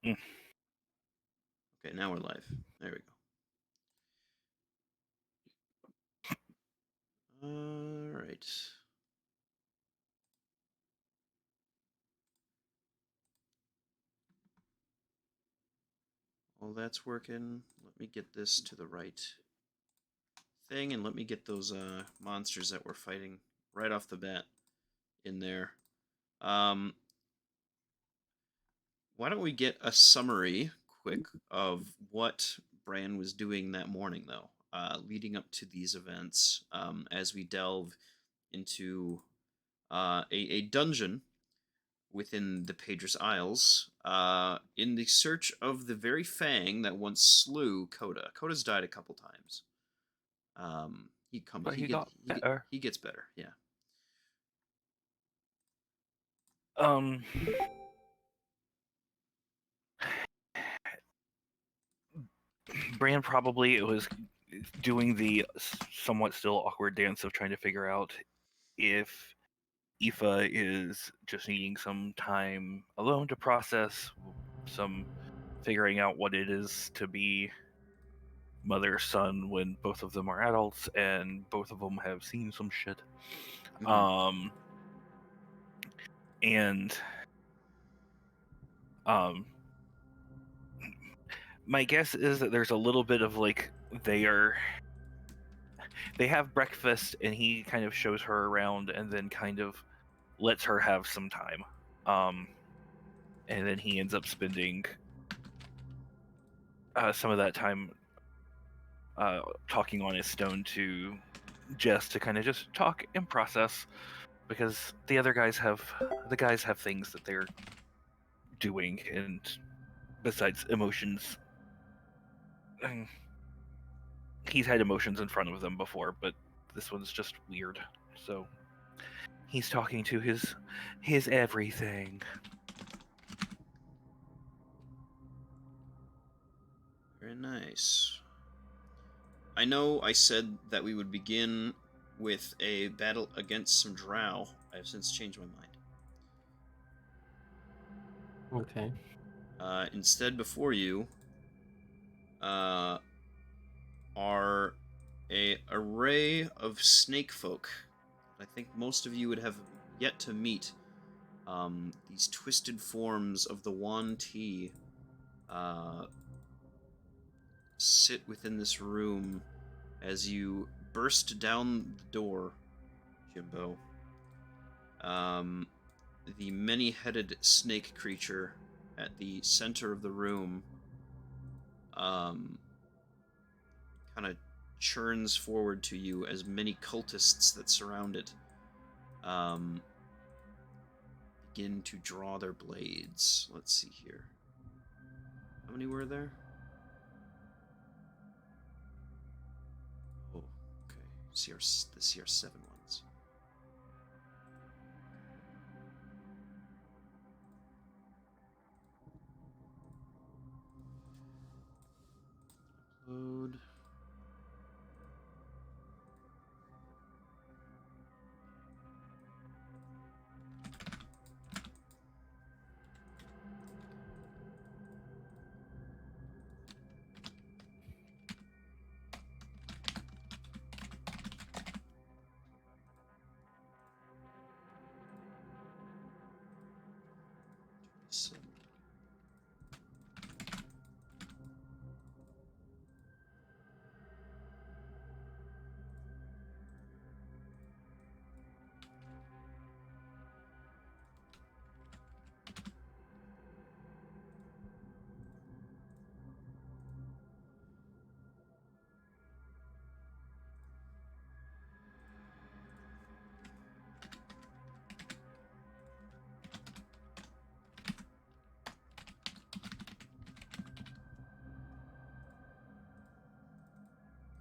Mm. Okay, now we're live. There we go. All right. Well, that's working. Let me get this to the right thing, and let me get those monsters that we're fighting right off the bat in there. Um, why don't we get a summary quick of what Bran was doing that morning, though, leading up to these events, as we delve into a dungeon within the Padris Isles, in the search of the very fang that once slew Coda. Coda's died a couple times. He comes. But he got better. He gets better. Yeah. Um, Bran probably was doing the somewhat still awkward dance of trying to figure out if Aoife is just needing some time alone to process, some figuring out what it is to be mother son when both of them are adults and both of them have seen some shit. Mm-hmm. Um, and um, my guess is that there's a little bit of like they have breakfast and he kind of shows her around and then kind of lets her have some time. And then he ends up spending some of that time talking on his stone to Jess to kind of just talk and process because the guys have things that they're doing and besides emotions. He's had emotions in front of them before, but this one's just weird. So he's talking to his everything. Very nice. I know I said that we would begin with a battle against some drow. I have since changed my mind. Okay. Instead, before you uh, are a array of snake folk. I think most of you would have yet to meet. These twisted forms of the Wan Ti uh, sit within this room as you burst down the door, Jimbo. Um, the many-headed snake creature at the center of the room um, kind of churns forward to you as many cultists that surround it um, begin to draw their blades. Let's see here. How many were there? Oh, okay. The CR7 ones. Load.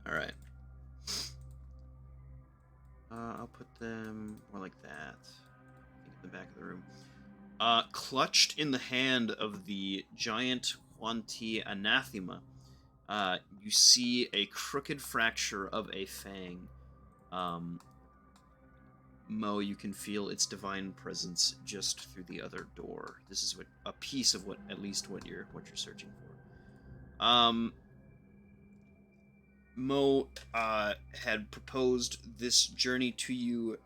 All right. I'll put them more like that. I think in the back of the room. Clutched in the hand of the giant Huanti anathema, you see a crooked fracture of a fang, um, Mo, you can feel its divine presence just through the other door. This is what a piece of at least what you're searching for. Mo had proposed this journey to you,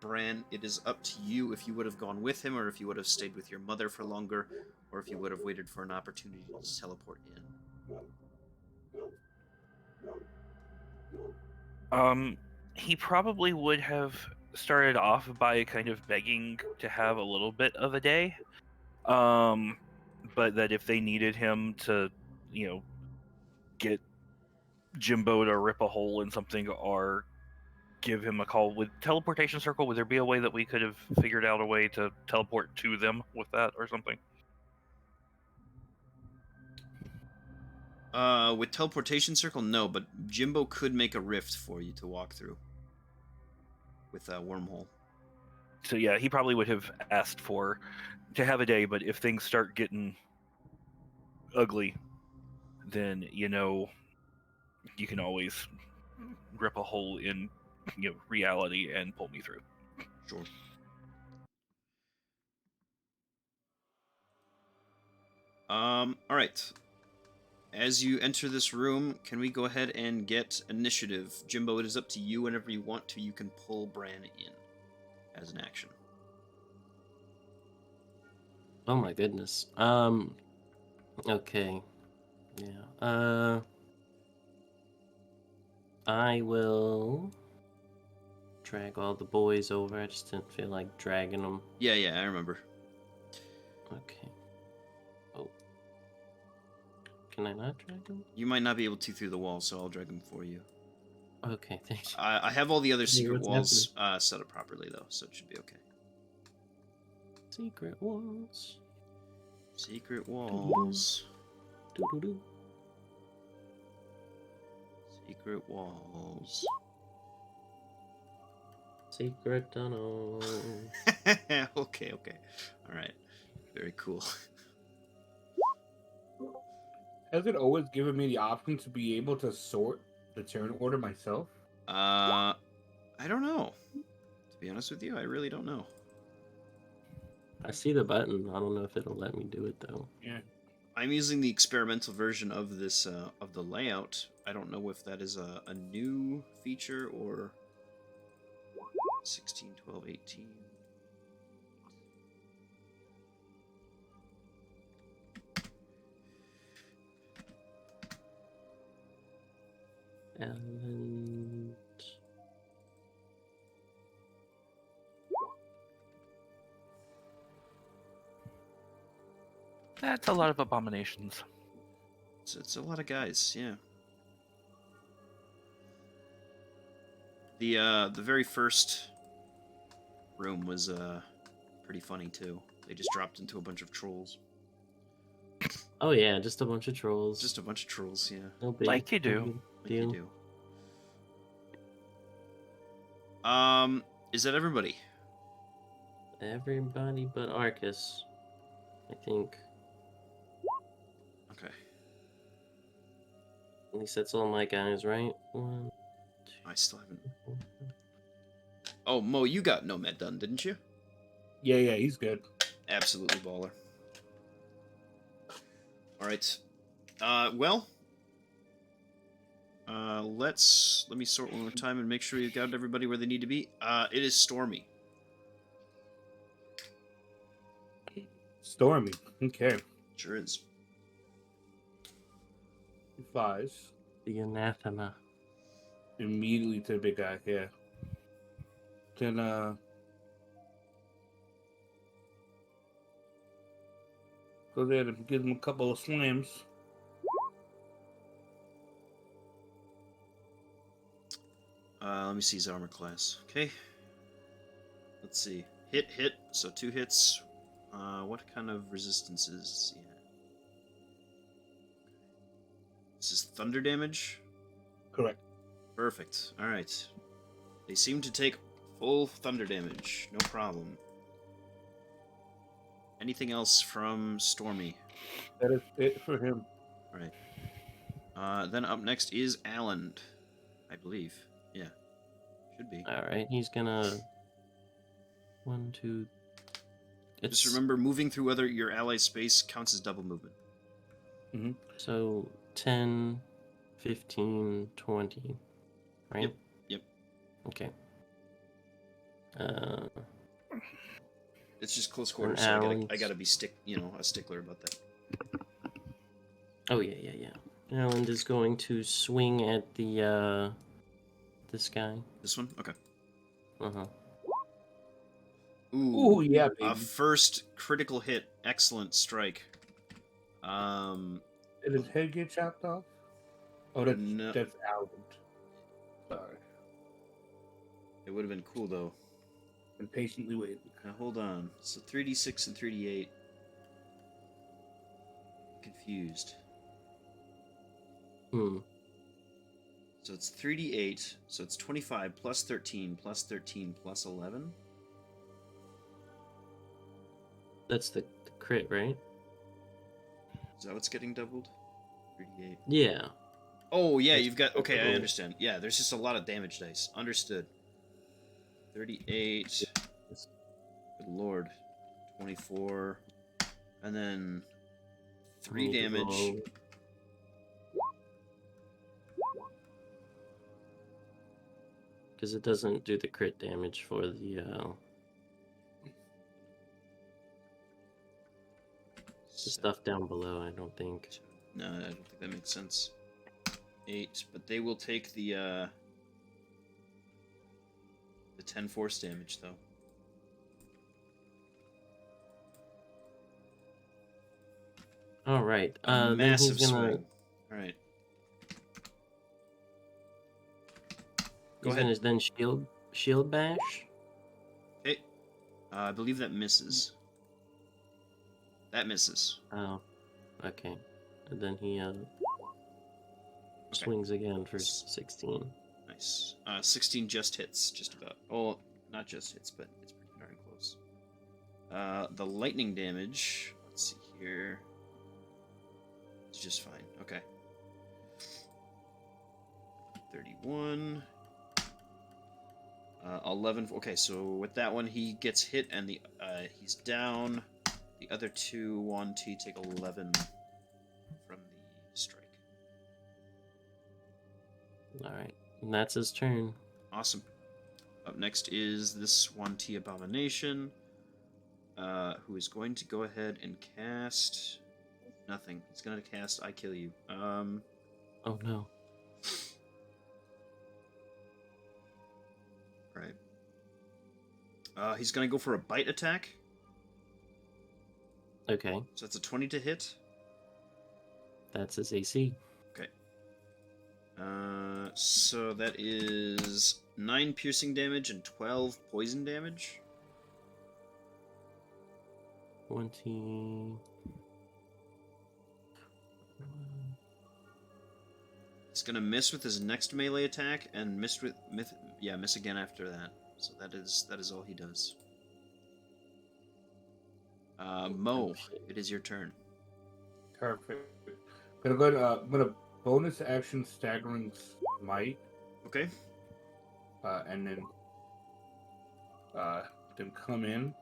Bran. It is up to you if you would have gone with him, or if you would have stayed with your mother for longer, or if you would have waited for an opportunity to teleport in. He probably would have started off by kind of begging to have a little bit of a day. But that if they needed him to, get Jimbo to rip a hole in something or give him a call with teleportation circle, would there be a way that we could have figured out a way to teleport to them with that or something? With teleportation circle, no, but Jimbo could make a rift for you to walk through with a wormhole. So yeah, he probably would have asked to have a day, but if things start getting ugly, then you can always rip a hole in reality and pull me through. Sure. All right. As you enter this room, can we go ahead and get initiative? Jimbo, it is up to you whenever you want to. You can pull Bran in as an action. Oh my goodness. Okay. Yeah. I will drag all the boys over. I just didn't feel like dragging them. Yeah, I remember. Okay. Oh. Can I not drag them? You might not be able to through the wall, so I'll drag them for you. Okay, thank you. I have all the other secret what's walls set up properly, though, so it should be okay. Secret walls. Secret walls. Doo-doo-doo. Secret walls. Secret tunnel. Okay. All right. Very cool. Has it always given me the option to be able to sort the turn order myself? I don't know. To be honest with you, I really don't know. I see the button. I don't know if it'll let me do it though. Yeah. I'm using the experimental version of this of the layout. I don't know if that is a new feature or 16, 12, 18. And That's a lot of abominations. It's a lot of guys, yeah. The very first room was pretty funny too. They just dropped into a bunch of trolls. oh yeah, just a bunch of trolls. Just a bunch of trolls, yeah. no big, Like you do. no big Like you deal. do. Is that everybody? Everybody but Arcus, I think. Okay. At least that's all my guys, right? 1, 2, I still haven't. 4, 5. Oh, Mo, you got Nomad done, didn't you? Yeah, he's good. Absolutely baller. All right. Let me sort one more time and make sure you've got everybody where they need to be. It is Stormy. Stormy. Okay. Sure is. He flies The anathema. immediately to the big guy. Yeah. Then go there and give him a couple of slams. Let me see his armor class. Okay. Let's see. Hit. So 2 hits. What kind of resistances? Yeah. This is thunder damage. Correct. Perfect. All right. They seem to take full thunder damage. No problem. Anything else from Stormy? That is it for him. All right. Then up next is Alan, I believe. Yeah. Could be. All right, he's gonna 1, 2. Just remember, moving through your ally's space counts as double movement. So 10, 15, 20, right? Yep. Okay. It's just close quarters, so Alan's... I gotta be a stickler about that. Oh yeah. Alan is going to swing at the this guy. This one? Okay. Uh-huh. Ooh, yeah, a baby. first critical hit. Excellent strike. Did his head get chopped off? Oh, that's Alan. Sorry. It would have been cool, though. Been patiently waiting. Now, hold on. So 3d6 and 3d8. Confused. So it's 3d8, so it's 25 plus 13 plus 13 plus 11. That's the crit, right? Is that what's getting doubled? 3d8. Yeah. Oh, yeah, you've got... Okay, I understand. Yeah, there's just a lot of damage dice. Understood. 38. Good lord. 24. And then 3 damage. Because it doesn't do the crit damage for the stuff down below, I don't think. No, I don't think that makes sense. 8, but they will take the 10 force damage, though. All right. Massive then he's gonna... swing. All right. Go ahead. He's gonna then shield bash. Okay. I believe that misses. That misses. Oh, okay. And then he swings again for 16. Nice. 16 just hits, just about. Oh, not just hits, but it's pretty darn close. The lightning damage. Let's see here. It's just fine. Okay. 31. 11. Okay, so with that one, he gets hit, and he's down. The other two 1T take 11 from the strike. All right, and that's his turn. Awesome. Up next is this 1T Abomination, who is going to go ahead and cast nothing. He's going to cast I Kill You. Oh no. Right. He's going to go for a bite attack. Okay. So that's a 20 to hit. That's his AC. Okay. So that is 9 piercing damage and 12 poison damage. 20. He's gonna miss with his next melee attack and miss again after that. So that is all he does. Mo, it is your turn. Perfect. I'm gonna bonus action staggering smite. Okay. And then come in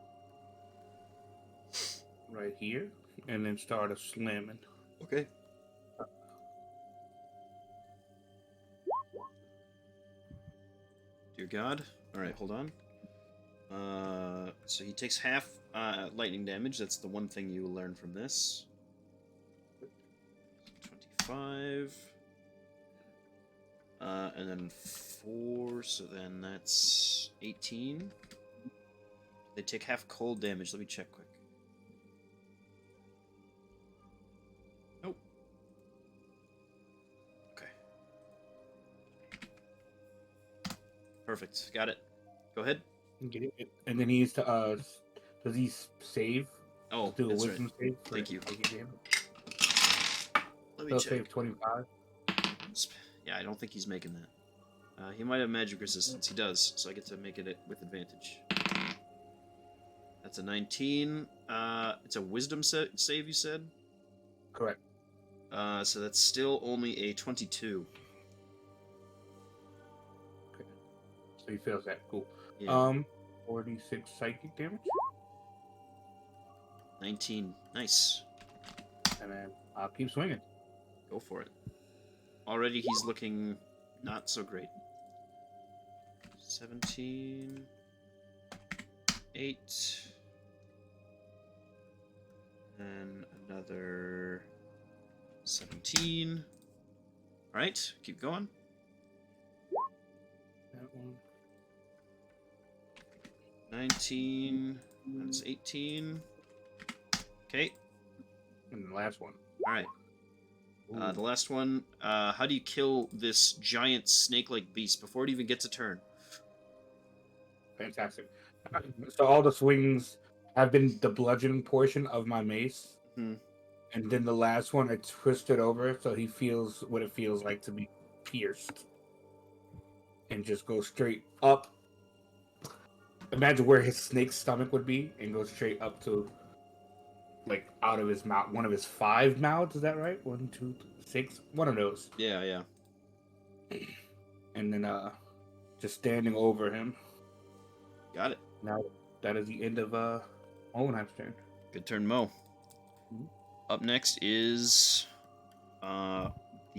right here and then start a slamming. Okay. Dear God. Alright, hold on. So he takes half lightning damage. That's the one thing you will learn from this. 25. And then 4, so then that's 18. They take half cold damage. Let me check quick. Nope. Okay. Perfect. Got it. Go ahead. And then he needs to does he save? Oh, Do a that's wisdom right. save? Thank you. Let me He'll check. save 25. Yeah, I don't think he's making that. He might have magic resistance. He does, so I get to make it with advantage. That's a 19. It's a wisdom save, you said? Correct. So that's still only a 22. Okay. So he feels that. Cool. Yeah. 46 psychic damage, 19. Nice. and then I'll keep swinging. Go for it. Already he's looking not so great. 17. 8. And another 17. Alright, keep going. That one. 19. That's 18. Okay, And the last one. alright. Ooh, The last one, how do you kill this giant snake-like beast before it even gets a turn? fantastic. So all the swings have been the bludgeoning portion of my mace. Hmm. And then the last one, I twist it over so he feels what it feels like to be pierced. And just go straight up. Imagine where his snake's stomach would be and go straight up to, like, out of his mouth. One of his 5 mouths, is that right? 1, 2, 6? One of those. Yeah, yeah. And then, just standing over him. Got it. Now, that is the end of, Owenheim's turn. Good turn, Mo. Mhm. Up next is the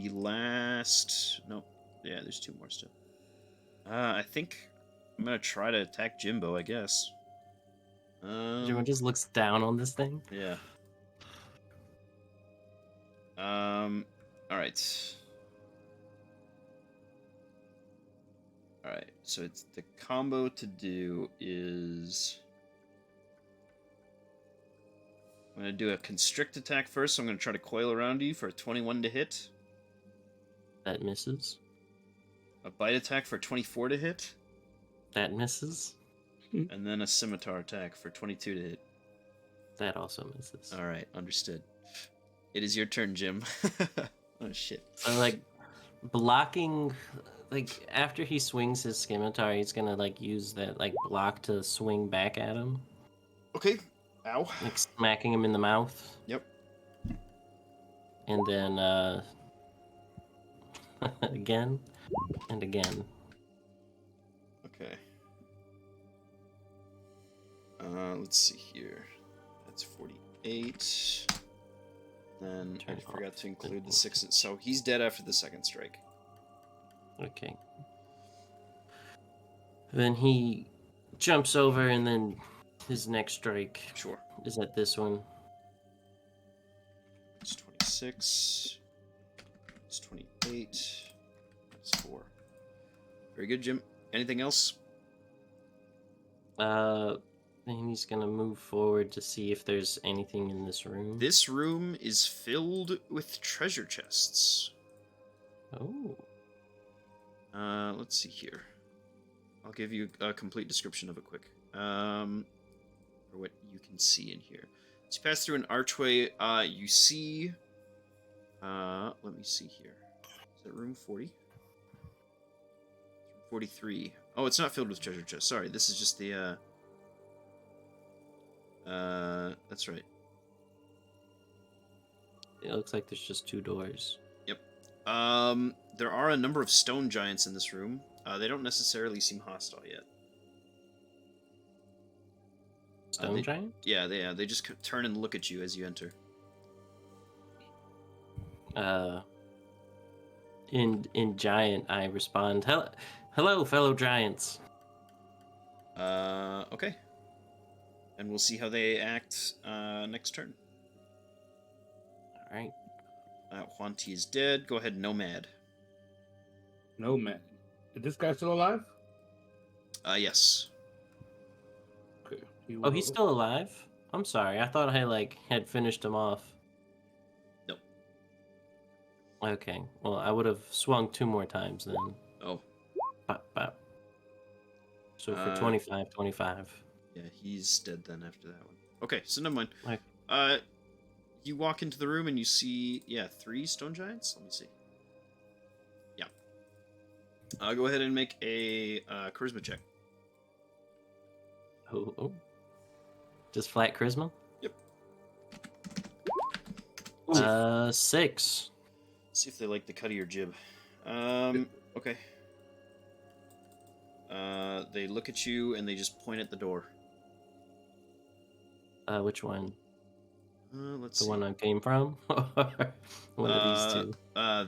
last. No, yeah, there's 2 more still. I think I'm gonna try to attack Jimbo. I guess. Everyone just looks down on this thing. Yeah. All right. All right. So it's the combo to do is. I'm going to do a constrict attack first, so I'm going to try to coil around you for a 21 to hit. That misses. A bite attack for 24 to hit. That misses. And then a scimitar attack for 22 to hit. That also misses. Alright, understood. It is your turn, Jim. Oh, shit. So, like, blocking... Like, after he swings his scimitar, he's gonna, like, use that, like, block to swing back at him. Okay. Ow. Like, smacking him in the mouth. Yep. And then, again. And again. Okay. Let's see here. That's 48. Then I Turn forgot off. to include the 6. So he's dead after the second strike. Okay. Then he jumps over, and then his next strike Sure. is at this one. It's 26. It's 28. That's 4. Very good, Jim. Anything else? Then he's gonna move forward to see if there's anything in this room. This room is filled with treasure chests. Oh. Let's see here. I'll give you a complete description of it quick. For what you can see in here. As you pass through an archway, you see... let me see here. Is that room 40? 43. Oh, it's not filled with treasure chests. Sorry, this is just the, that's right. It looks like there's just 2 doors. Yep. There are a number of stone giants in this room. They don't necessarily seem hostile yet. Stone giant? Yeah, they just turn and look at you as you enter. In giant, I respond, hello, fellow giants. Okay. And we'll see how they act next turn. All right. Huanti is dead. Go ahead, Nomad. No, man. Is this guy still alive? Yes. Okay. Oh, he's still alive? I'm sorry. I thought I had finished him off. Nope. Okay. Well, I would have swung 2 more times then. Oh. Bop, bop. So for 25, 25. Yeah, he's dead then after that one. Okay, so never mind. Okay. You walk into the room and you see, 3 stone giants? Let me see. Yeah. Go ahead and make a charisma check. Oh. Just flat charisma? Yep. 6. See if they like the cut of your jib. Okay. They look at you and they just point at the door. Which one? Let's The see. one I came from? Or one of these two?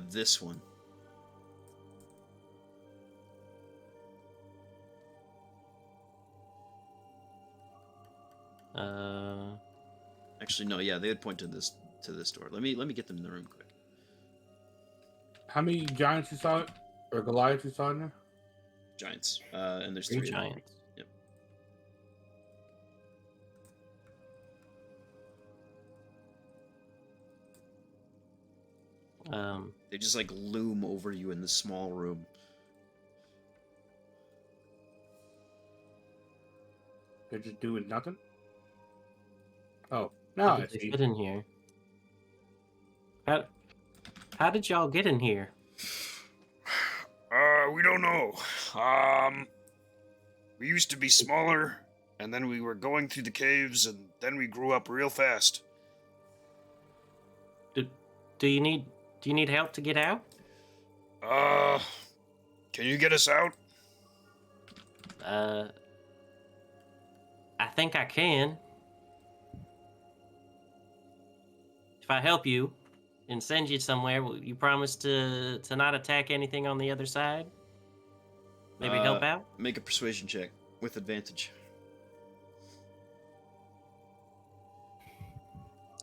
This one. Actually, no. Yeah, they would point to this door. Let me get them in the room quick. How many giants you saw, or Goliaths you saw in there? Giants. And there's 3 3 of them. giants. Yep. They just like loom over you in this small room. They're just doing nothing. Oh no, How I did they see. fit in here? How did y'all get in here? We don't know. We used to be smaller, and then we were going through the caves, and then we grew up real fast. Do you need help to get out? Can you get us out? I think I can. If I help you and send you somewhere, will you promise to not attack anything on the other side? Maybe help out? Make a persuasion check with advantage.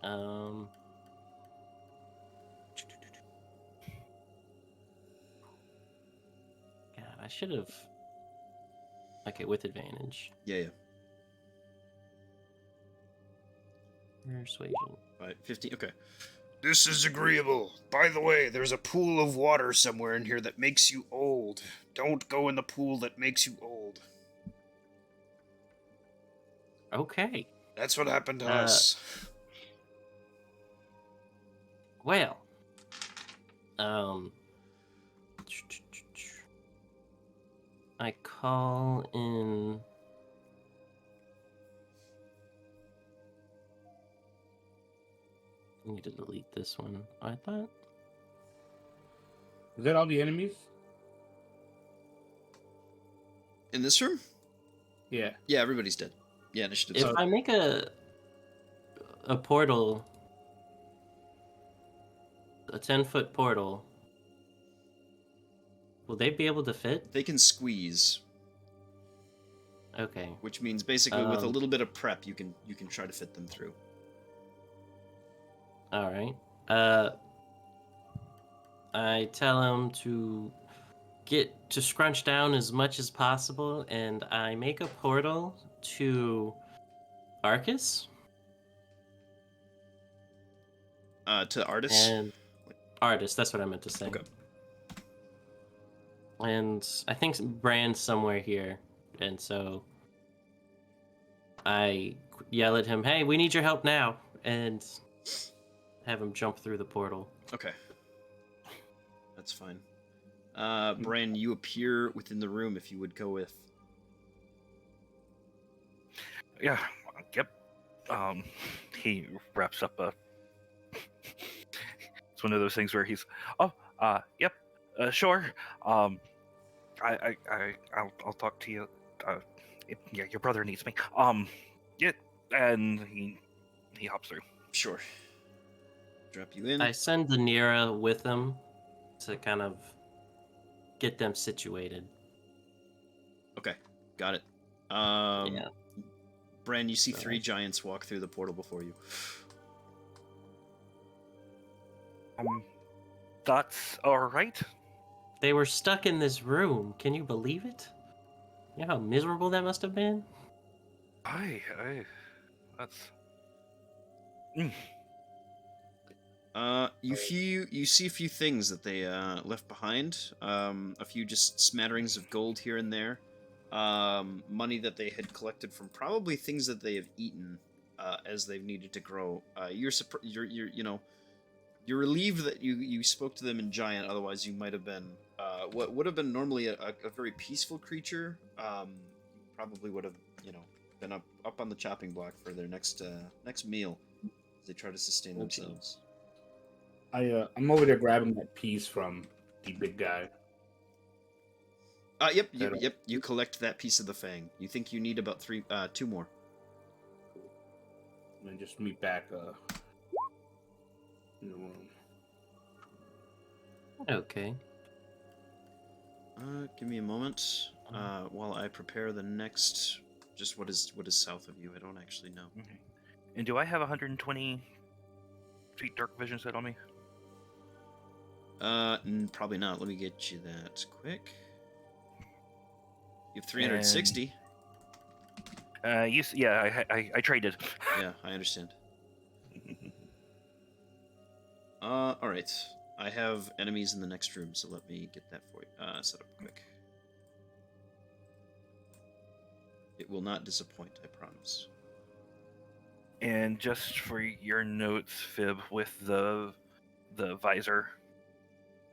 God, I should have. Okay, with advantage. Yeah. Persuasion. Right, 15. Okay. This is agreeable. By the way, there's a pool of water somewhere in here that makes you old. Don't go in the pool that makes you old. Okay. That's what happened to us. Well. I call in. I need to delete this one. I thought. Is that all the enemies? In this room? Yeah. Yeah, everybody's dead. Yeah, initiative. If I make a portal, a 10-foot portal, will they be able to fit? They can squeeze. Okay. Which means basically with a little bit of prep, you can try to fit them through. All right. I tell him to get to scrunch down as much as possible, and I make a portal to Arcus. To Artis? And Artist, that's what I meant to say. Okay. And I think Brand's somewhere here, and so I yell at him, "Hey, we need your help now!" and have him jump through the portal. Okay. That's fine. Bran, you appear within the room if you would go with. Yeah. Yep. He wraps up a. It's one of those things where he's, yep, sure. I'll talk to you. Yeah, your brother needs me. Yeah, and he hops through. Sure. Drop you in. I send the Nira with them to kind of get them situated. Okay, got it. Yeah. Bran, you see 3 giants walk through the portal before you. That's all right. They were stuck in this room. Can you believe it? You know how miserable that must have been? That's. You see a few things that they left behind. A few just smatterings of gold here and there. Money that they had collected from probably things that they have eaten as they've needed to grow. You're relieved that you spoke to them in giant. Otherwise, you might have been what would have been normally a very peaceful creature. Probably would have been up on the chopping block for their next meal as they try to sustain themselves. I'm over there grabbing that piece from the big guy. Yep, That- yep. You collect that piece of the fang. You think you need about two more. And just meet back in the room. Okay. Give me a moment. While I prepare the next. Just what is south of you? I don't actually know. Okay. And do I have 120 feet dark vision set on me? Probably not. Let me get you that quick. You have 360. I traded. Yeah, I understand. All right. I have enemies in the next room, so let me get that for you. Set up quick. It will not disappoint, I promise. And just for your notes, Fib, with the visor,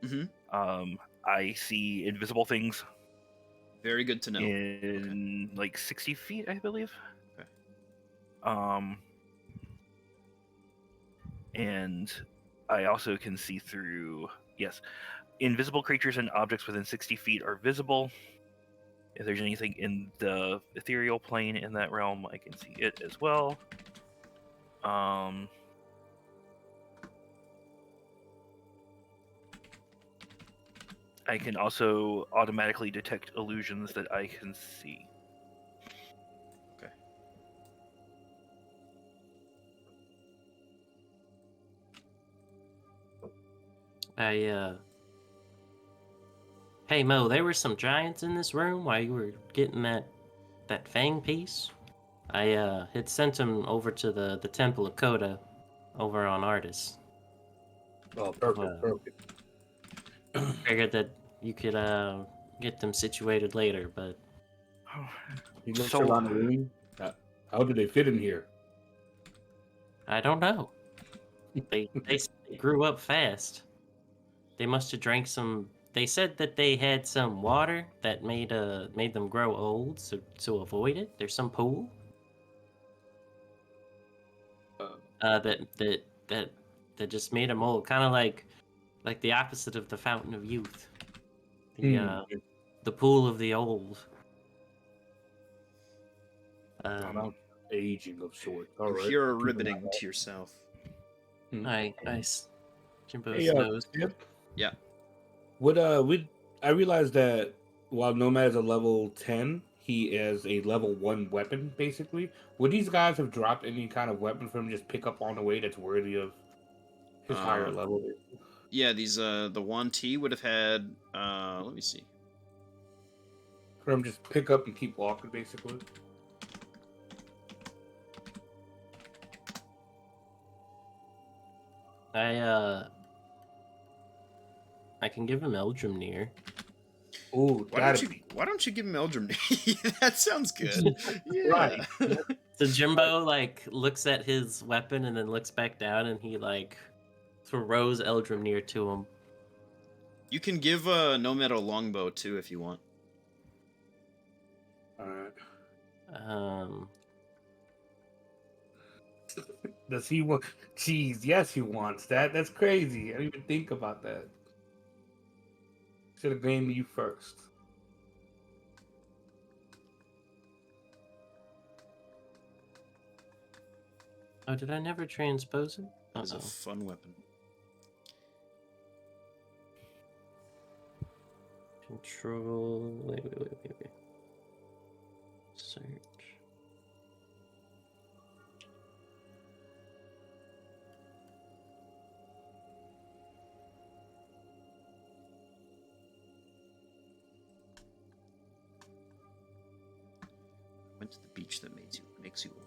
Mm-hmm. I see invisible things Very good to know. in like 60 feet, I believe. Okay. And I also can see through. Yes, invisible creatures and objects within 60 feet are visible. If there's anything in the ethereal plane in that realm, I can see it as well. I can also automatically detect illusions that I can see. Okay. Hey Mo, there were some giants in this room while you were getting that fang piece. I had sent them over to the Temple of Coda over on Artis. Oh, perfect, Well, perfect. Figured that you could get them situated later, but He looks So- around the room. How do they fit in here? I don't know. They grew up fast. They must have drank some. They said that they had some water that made them grow old, so to avoid it, there's some pool. That just made them old, kind of like the opposite of the fountain of youth. The pool of the old. Not aging of sorts. All You right. hear a ribbiting to your south. Jimbo's Hey, nose. Skip, Yeah. I realized that while Nomad is a level 10, he is a level 1 weapon, basically. Would these guys have dropped any kind of weapon for him to just pick up on the way that's worthy of his higher level? Yeah, these the Wan Ti would have had let me see. For him just pick up and keep walking, basically? I can give him Eldrimnir. Ooh, Why don't you give him Eldrim? That sounds good. Yeah. Right. So Jimbo looks at his weapon and then looks back down and he throws Eldrimnir to him. You can give Nomad a longbow too if you want. Alright. Does he want? Jeez, yes, he wants that. That's crazy. I didn't even think about that. Should have named you first. Oh, did I never transpose it? It's a fun weapon. Control. Wait. Search. Went to the beach that makes you old.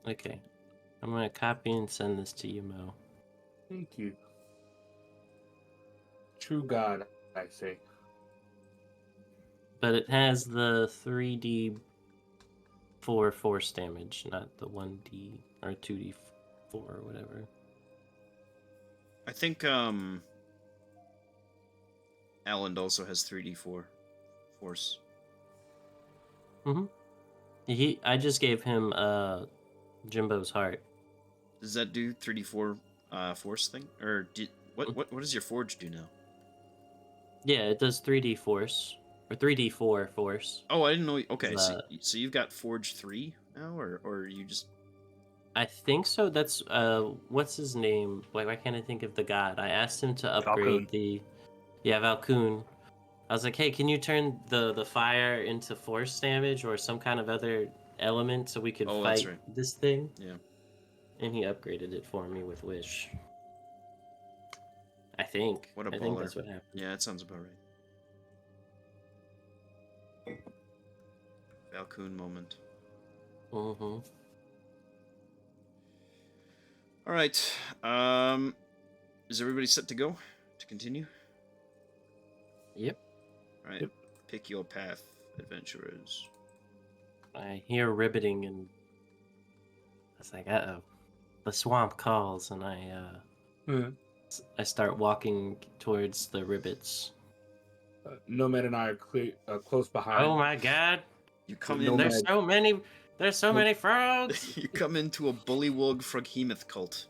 Okay. I'm gonna copy and send this to you, Mo. Thank you. True God, I say. but it has the 3d4 force damage, not the 1d or 2d4 or whatever. I think Alland also has 3d4 force. I just gave him Jimbo's heart. Does that do 3d4 force thing? Or what does your forge do now? Yeah, it does 3d force or 3d4 force. Oh, I didn't know. Okay, Uh, so you've got forge 3 now, or you just I think so. That's what's his name? Why can't I think of the god? I asked him to upgrade Valkoon. Valkoon. I was like, hey, can you turn the fire into force damage or some kind of other element so we could Oh, that's fight right. this thing? Yeah. And he upgraded it for me with Wish. I think. What a I think baller. that's what happened. Yeah, that sounds about right. Valkoon moment. Mm-hmm. All right. Is everybody set to go? To continue? Yep. All right. Yep. Pick your path, adventurers. I hear ribbiting and I was like, uh-oh. The swamp calls and I start walking towards the ribbits. Nomad and I are close behind. Oh my god. You come No in. man. There's so many frogs. You come into a Bullywug Froghemoth cult,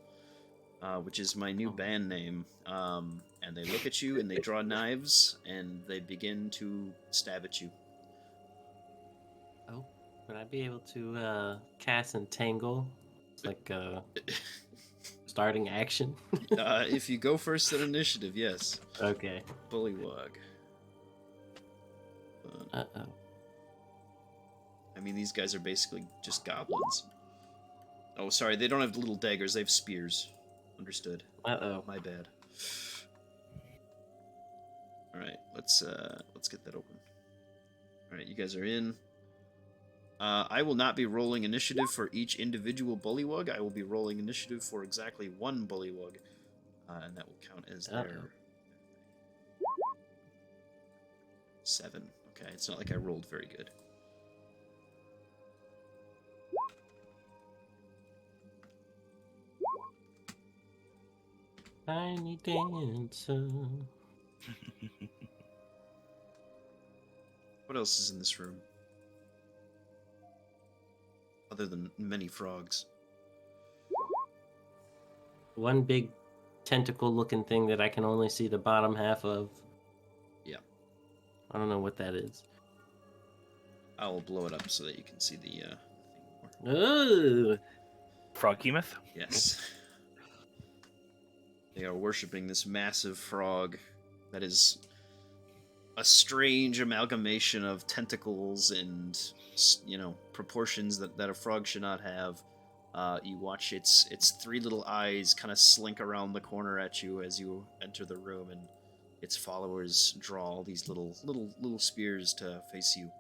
which is my new band name. And they look at you and they draw knives and they begin to stab at you. Oh, would I be able to cast Entangle? It's like starting action. If you go first at initiative, yes. Okay. Bullywug. Uh-oh. I mean, these guys are basically just goblins. Oh, sorry, they don't have little daggers, they have spears. Understood. Uh-oh. My bad. Alright, let's get that open. Alright, you guys are in. I will not be rolling initiative for each individual bullywug. I will be rolling initiative for exactly one bullywug. And that will count as their 7. Okay, it's not like I rolled very good. Tiny dancer. What else is in this room? Other than many frogs. One big tentacle-looking thing that I can only see the bottom half of. Yeah. I don't know what that is. I will blow it up so that you can see the thing more. Ooh. Froghemoth? Yes. They are worshipping this massive frog that is a strange amalgamation of tentacles and, you know, proportions that a frog should not have. You watch its 3 little eyes kind of slink around the corner at you as you enter the room, and its followers draw all these little spears to face you.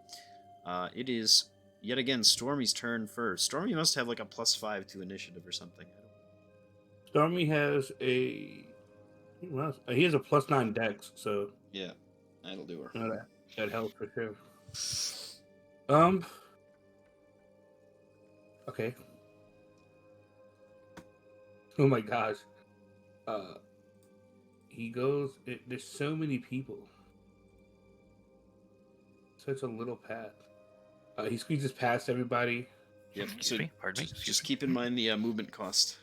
It is yet again Stormy's turn first. Stormy must have like a +5 to initiative or something. Stormy has a. Well, he has a +9 dex, so Yeah, that'll do her. that helps for sure. Okay. Oh my gosh. He goes. There's so many people. Such a little path. He squeezes past everybody. Yep. Excuse So me. Pardon me. just keep in mind the movement cost.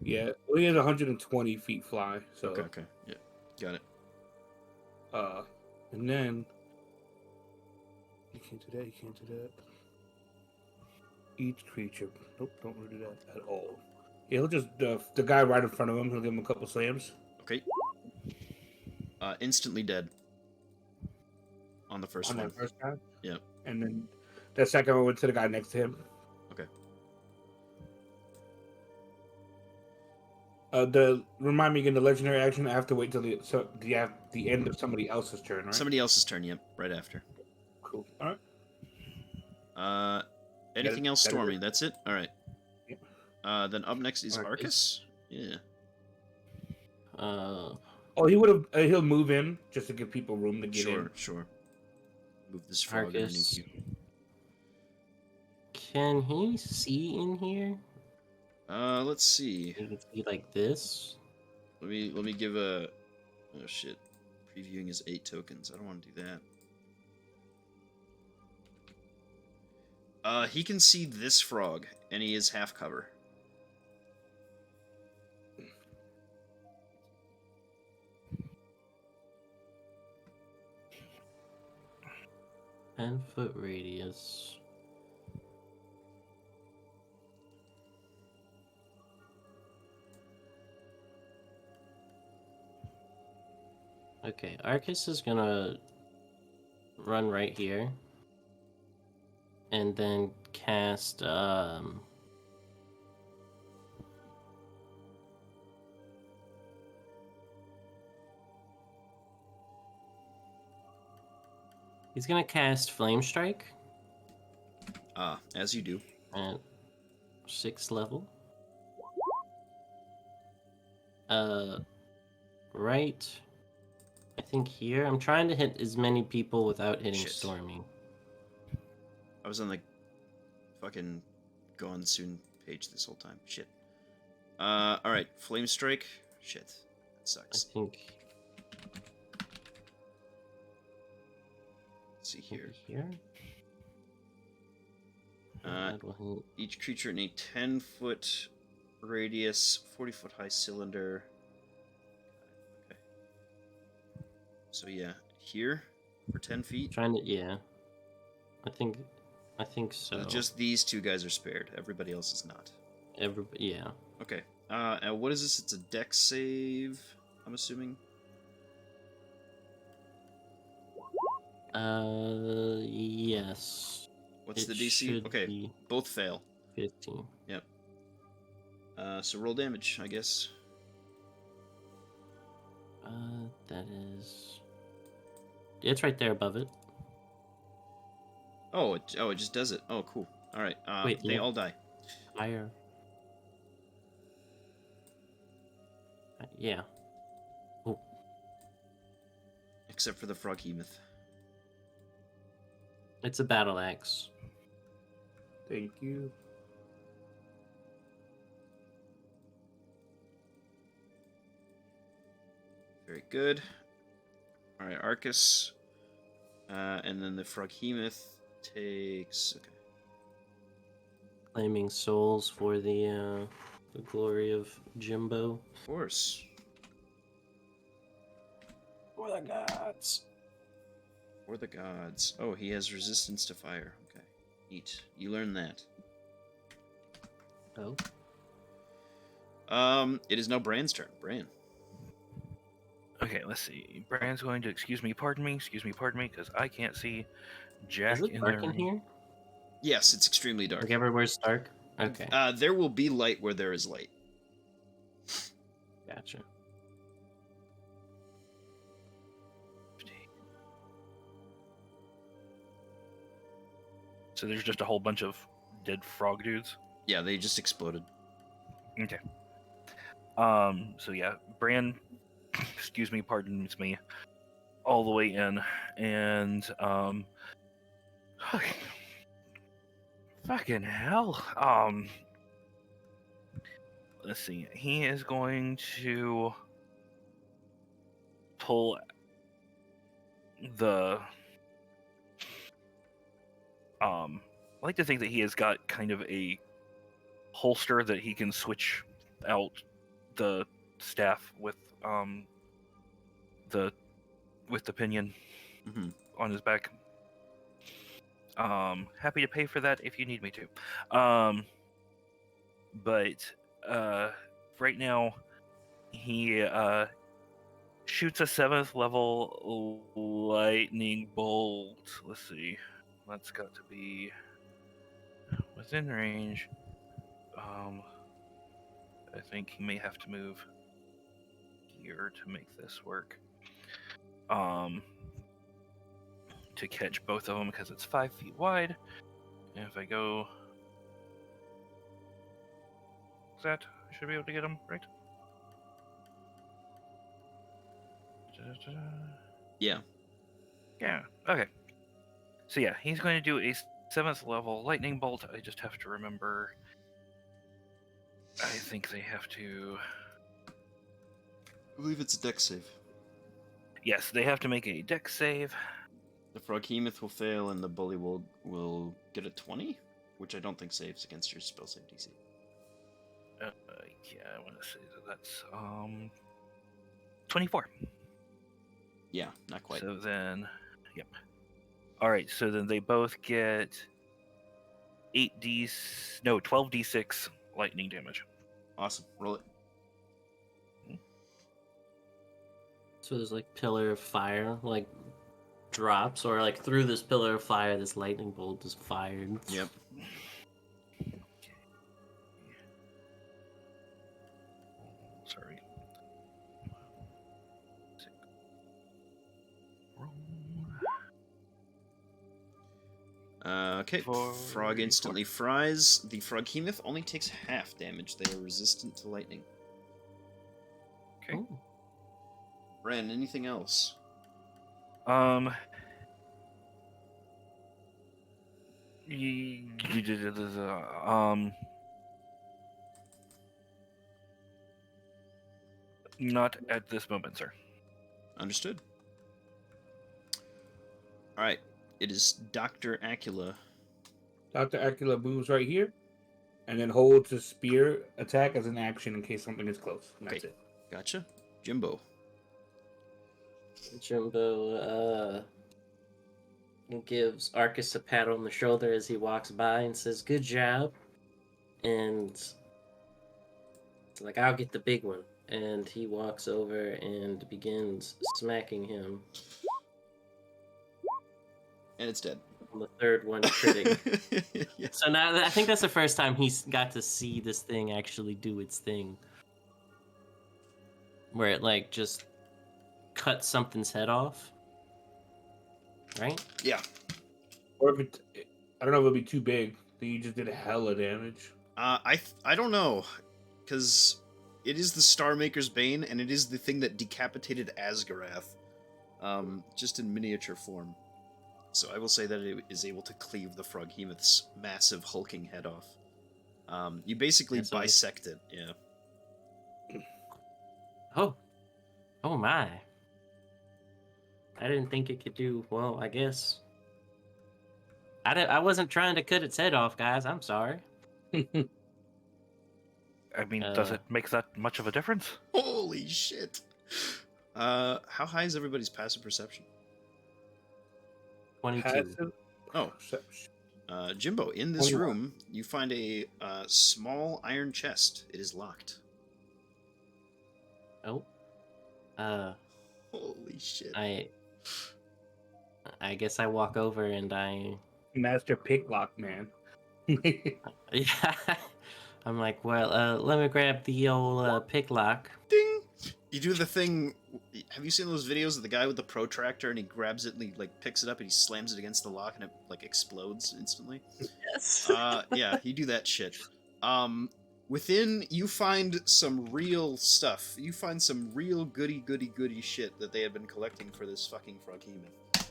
Yeah. Well, he has 120 feet fly. So. Okay. Yeah. Got it. And then. You can't do that. You can't do that. Each creature. Nope. Don't do that at all. Yeah, he'll just the guy right in front of him. He'll give him a couple slams. Okay. Instantly dead. On the first On one. that first guy. Yeah. And then that second one went to the guy next to him. Okay. Remind me again, the legendary action. I have to wait till the end of somebody else's turn, right? Somebody else's turn. Yep. Right after. Cool. All right. Anything else, Gotta Stormy? do. That's it. All right. Yeah. Then up next is Arcus. Yeah. Oh, he would have. He'll move in just to give people room to get in. Sure. Move this frog underneath Argus. you. Can he see in here? Let's see. You can see like this. Let me give a. Oh shit! Previewing is 8 tokens. I don't want to do that. He can see this frog, and he is half cover. Ten-foot radius. Okay, Arcus is gonna run right here. And then cast he's gonna cast Flame Strike As you do. at 6th level. Right, I think here. I'm trying to hit as many people without hitting Shit. Stormy. I was on the fucking gone soon page this whole time. Shit. Alright. Flame Strike. Shit. That I sucks. think Let's see here. here. That will hit. Each creature in a 10-foot radius, 40-foot high cylinder. Okay. So yeah, here for 10 feet. Trying to, yeah. I think so. So just these two guys are spared. Everybody else is not. Yeah. Okay. And what is this? It's a dex save, I'm assuming. Yes. What's It the DC? should Okay, be both fail. 15. Yep. So roll damage, I guess. That is. It's right there above it. Oh, it just does it. Oh, cool. All right. Wait, they yeah. all die. Higher. Yeah. Oh, Except for the Froghemoth. it's a battle axe. Thank you. Very good. All right, Arcus. And then the Froghemoth takes. Okay. Claiming souls for the glory of Jimbo. Of course. For the gods. Or the gods. Oh, he has resistance to fire. Okay. Neat. You learn that. Oh. It is now Bran's turn. Bran. Okay, let's see. Brand's going to excuse me, pardon me, because I can't see Jack Is it in dark there. in here? Yes, it's extremely dark. Like everywhere's dark? Okay. There will be light where there is light. Gotcha. So there's just a whole bunch of dead frog dudes. Yeah, they just exploded. Okay. So yeah, Bran, excuse me, pardons me, all the way in, and fucking hell. Let's see. He is going to pull the I like to think that he has got kind of a holster that he can switch out the staff with the pinion Mm-hmm. on his back. Happy to pay for that if you need me to. But right now he shoots a 7th level lightning bolt. Let's see. That's got to be within range. I think he may have to move here to make this work. To catch both of them because it's 5 feet wide. And if I go that, I should be able to get him, right? Yeah. Yeah, okay. So yeah, he's going to do a 7th level lightning bolt. I just have to remember. I think they have to. I believe it's a dex save. Yes, they have to make a dex save. The Froghemoth will fail, and the bully will get a 20, which I don't think saves against your spell save DC. Yeah, I want to say that's 24. Yeah, not quite. So then, yep. All right, so then they both get 12d6 lightning damage. Awesome. Roll it. So there's like pillar of fire, like drops, or like through this pillar of fire, this lightning bolt is fired. Yep. Sorry. Okay. Frog instantly fries. The Froghemoth only takes half damage. They are resistant to lightning. Okay. Ooh. Ren, anything else? Um. Not at this moment, sir. Understood. All right. It is Dr. Acula. Dr. Acula moves right here, and then holds his spear attack as an action in case something is close. And that's Okay. it. Gotcha. Jimbo. Jimbo gives Arcus a pat on the shoulder as he walks by and says, "Good job." And it's like, "I'll get the big one." And he walks over and begins smacking him. And it's dead. On the third one, critic. Yes. So now I think that's the first time he's got to see this thing actually do its thing. Where it like just cuts something's head off. Right? Yeah. Or if I don't know if it'll be too big. Then you just did a hella damage. I don't know, because it is the Star Maker's Bane, and it is the thing that decapitated Asgarath, just in miniature form. So I will say that it is able to cleave the Froghemoth's massive hulking head off. You basically That's all. bisect it, yeah. Oh my. I didn't think it could do well, I guess. I wasn't trying to cut its head off, guys. I'm sorry. I mean, does Uh, it make that much of a difference? Holy shit! How high is everybody's passive perception? 22. Passive Oh. perception. Jimbo, in this 21. room, you find a small iron chest. It is locked. Oh. Holy shit. I guess I walk over and I Master Picklock, man. yeah. I'm like, well, let me grab the old pick lock. Ding! You do the thing. Have you seen those videos of the guy with the protractor and he grabs it and he like picks it up and he slams it against the lock and it like explodes instantly? Yes. Yeah, you do that shit. Within you find some real stuff. You find some real goody shit that they have been collecting for this fucking Froghemoth.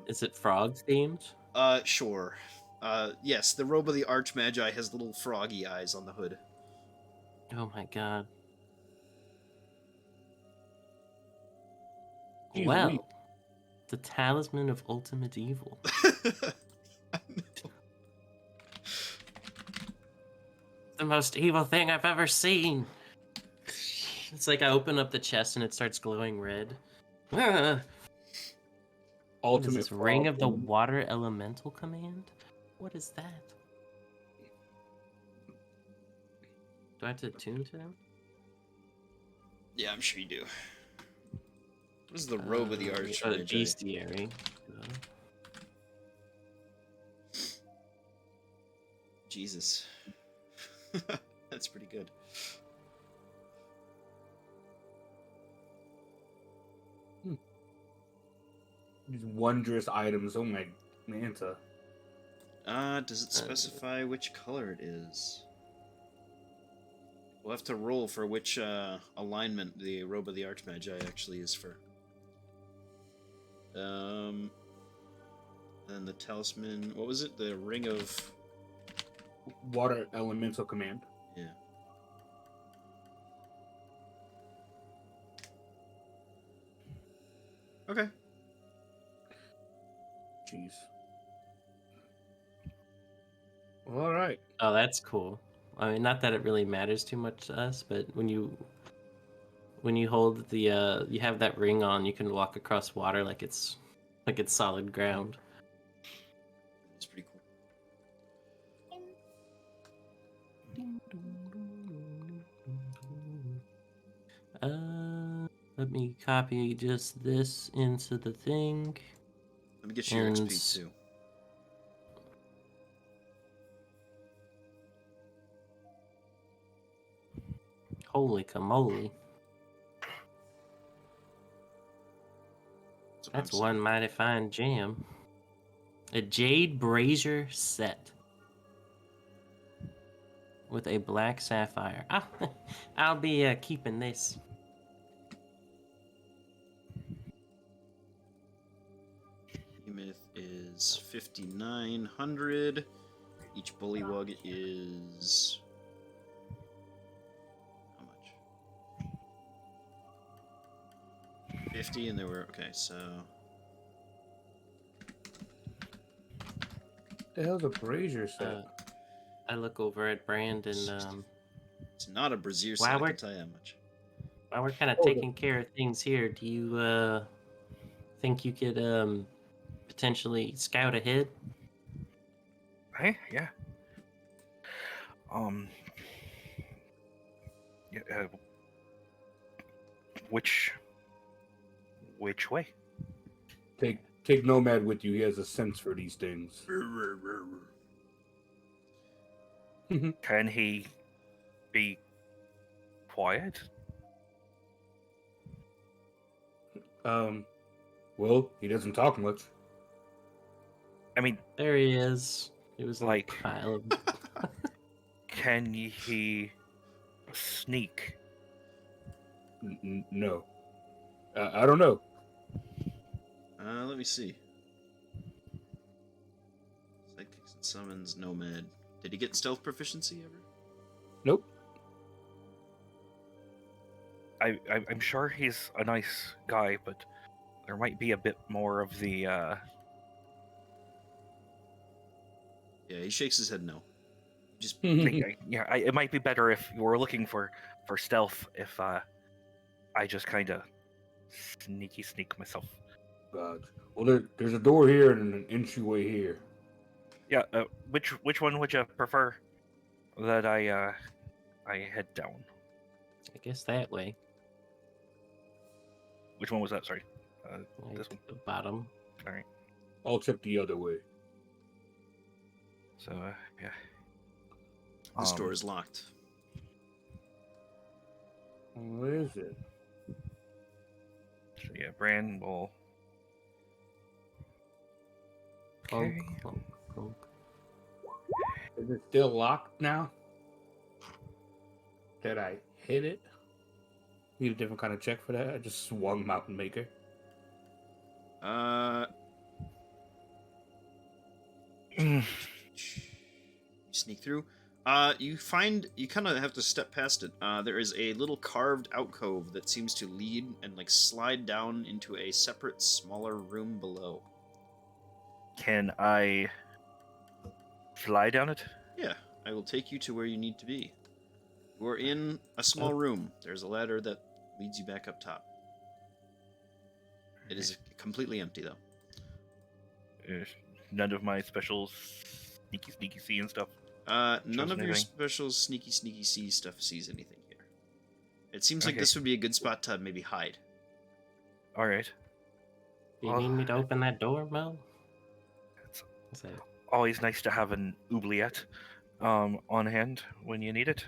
Is it frog themed? Sure. Yes, the robe of the Archmagi has little froggy eyes on the hood. Oh my god. Jeez, Well, Louise. the talisman of ultimate evil. I know. The most evil thing I've ever seen. It's like I open up the chest and it starts glowing red. Ah, what is Ultimate this? Ring of the Frog. Water Elemental Command? What is that? Do I have to attune to them? Yeah, I'm sure you do. What is the robe of the Archmagi? Bestiary. Jesus. That's pretty good. These wondrous items. Oh my Manta. Does it specify which color it is? We'll have to roll for which alignment the robe of the Archmagi actually is for. Then the talisman. What was it? The ring of. Water elemental command. Yeah. Okay. Jeez. All right. Oh, that's cool. I mean, not that it really matters too much to us, but when you hold the you have that ring on, you can walk across water like it's solid ground. It's pretty cool. Let me copy just this into the thing. Let me get you your And XP too. holy camoly. That's one mighty fine gem. A jade brazier set with a black sapphire. I'll be keeping this. Behemoth is 5,900. Each bullywug is how much? 50, and there were okay. So The hell's a brazier set? I look over at Brand and it's not a brazier Wow, set. I we're- can tell you how much. while we're kind of Oh, taking care of things here, do you think you could potentially scout ahead? Hey, yeah. Yeah, which way? Take Nomad with you. He has a sense for these things. Can he be quiet? Well, he doesn't talk much. I mean, There he is. It was Like- like a pile of. can he sneak? No. I don't know. Let me see. Psychics and summons, Nomad. Did he get stealth proficiency ever? Nope. I'm sure he's a nice guy, but there might be a bit more of the. Yeah, he shakes his head no. Just It might be better if we're looking for stealth. If I just kind of sneak myself. God. Well, there's a door here and an entryway here. Yeah. Which one would you prefer that I head down? I guess that way. Which one was that? Sorry. Like This one. the bottom. All right. I'll check the other way. So yeah. this door is locked. Where is it? So yeah, Bran will. Clunk, Okay. clunk, clunk. Is it still locked now? Did I hit it? Need a different kind of check for that? I just swung Mountain Maker. You sneak through. You kind of have to step past it. There is a little carved alcove that seems to lead and like slide down into a separate, smaller room below. Can I fly down it? Yeah, I will take you to where you need to be. You are in a small room. There's a ladder that leads you back up top. It is completely empty though. None of my special sneaky see and stuff. None Shows of your anything? special sneaky see stuff sees anything here. It seems like Okay. this would be a good spot to maybe hide. All right. Do you Well, need me to open that door, Mel? It's Is that... always nice to have an oubliette on hand when you need it.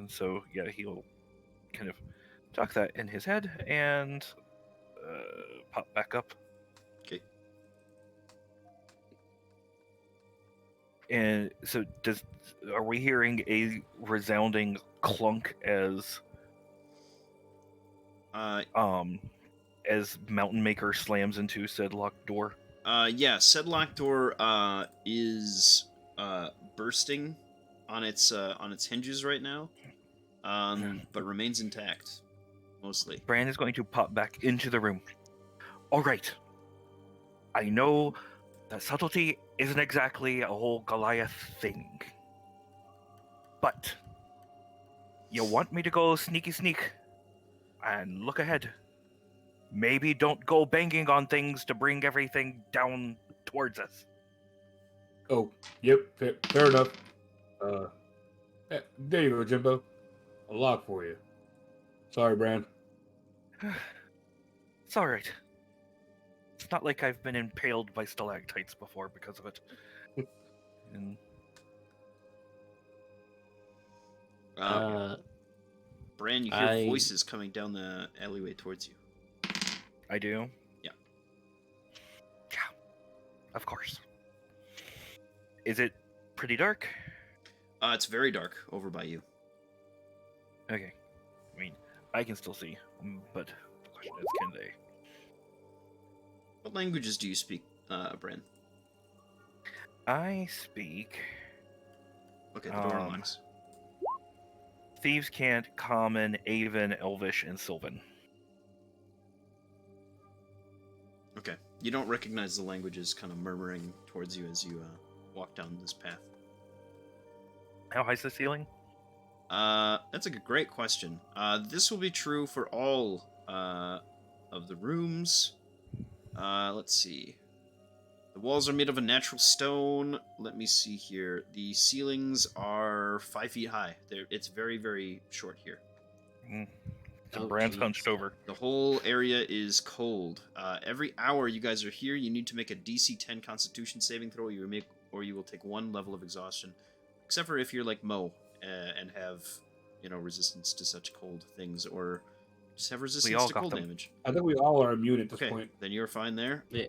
So yeah, he'll kind of tuck that in his head and pop back up. Okay. And so are we hearing a resounding clunk as Mountain Maker slams into said locked door? Yeah, said locked door is bursting on its hinges right now, but remains intact mostly. Bran is going to pop back into the room. All right. I know that subtlety isn't exactly a whole Goliath thing. But you want me to go sneaky sneak and look ahead. Maybe don't go banging on things to bring everything down towards us. Oh, yep, fair enough. There you go, Jimbo. A lock for you. Sorry, Bran. It's all right. It's not like I've been impaled by stalactites before because of it. And Bran, you hear I- voices coming down the alleyway towards you. I do. Yeah. Yeah. Of course. Is it pretty dark? It's very dark over by you. Okay. I mean, I can still see, but the question is, can they? What languages do you speak, Bran? I speak Okay, the door Um, unlocks. Thieves' Cant, Common, Avon, Elvish, and Sylvan. Okay. You don't recognize the languages kind of murmuring towards you as you walk down this path. How high's the ceiling? That's a great question. This will be true for all of the rooms. Let's see. The walls are made of a natural stone. Let me see here. The ceilings are 5 feet high. It's very, very short here. So Oh, Bran's geez. hunched over. The whole area is cold. Every hour you guys are here, you need to make a DC 10 Constitution saving throw. Or you will take 1 level of exhaustion. Except for if you're like Mo and have, resistance to such cold things, or just have resistance all to got cold them. damage. I think we all are immune at this Okay, point. then you're fine there. Yeah.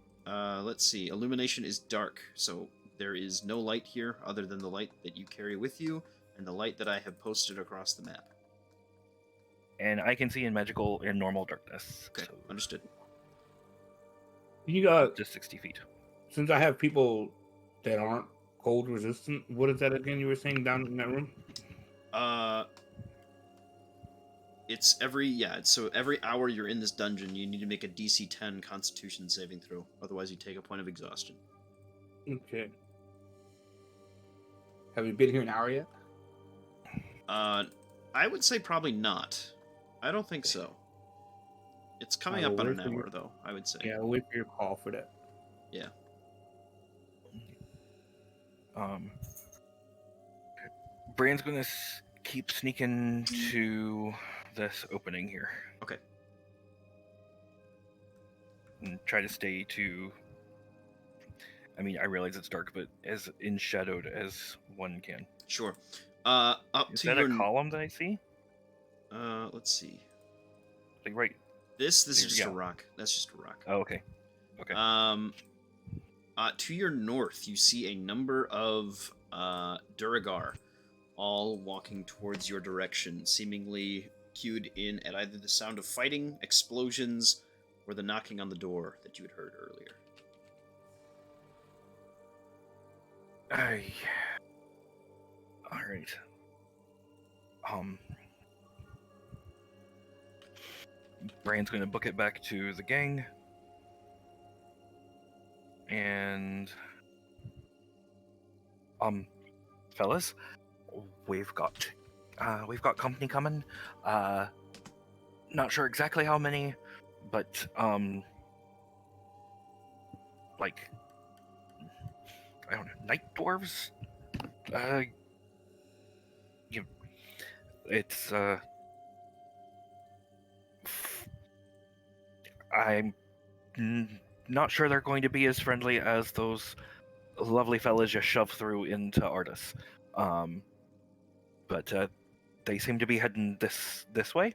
Let's see. Illumination is dark, so there is no light here other than the light that you carry with you and the light that I have posted across the map. And I can see in magical and normal darkness. Okay, So understood. You got, just 60 feet. since I have people that aren't cold resistant, what is that again you were saying down in that room? It's so every hour you're in this dungeon, you need to make a DC 10 Constitution saving throw. Otherwise, you take a point of exhaustion. Okay. Have you been here an hour yet? I would say probably not. I don't think so. It's coming I up will on wait an for you. hour, though, I would say. Yeah, I'll wait for your call for that. Yeah. Bran's gonna keep sneaking to this opening here. Okay. And try to stay to. I mean, I realize it's dark, but as in shadowed as one can. Sure. Up Is to that your... a column that I see? Let's see. Like right. This is There, just yeah. a rock. That's just a rock. Oh, okay. Okay. To your north, you see a number of Duragar, all walking towards your direction, seemingly cued in at either the sound of fighting, explosions, or the knocking on the door that you had heard earlier. All right. Bran's gonna book it back to the gang, and fellas, we've got company coming. Not sure exactly how many, but like I don't know, night dwarves. It's I'm not sure they're going to be as friendly as those lovely fellas you shoved through into Artis. But they seem to be heading this way.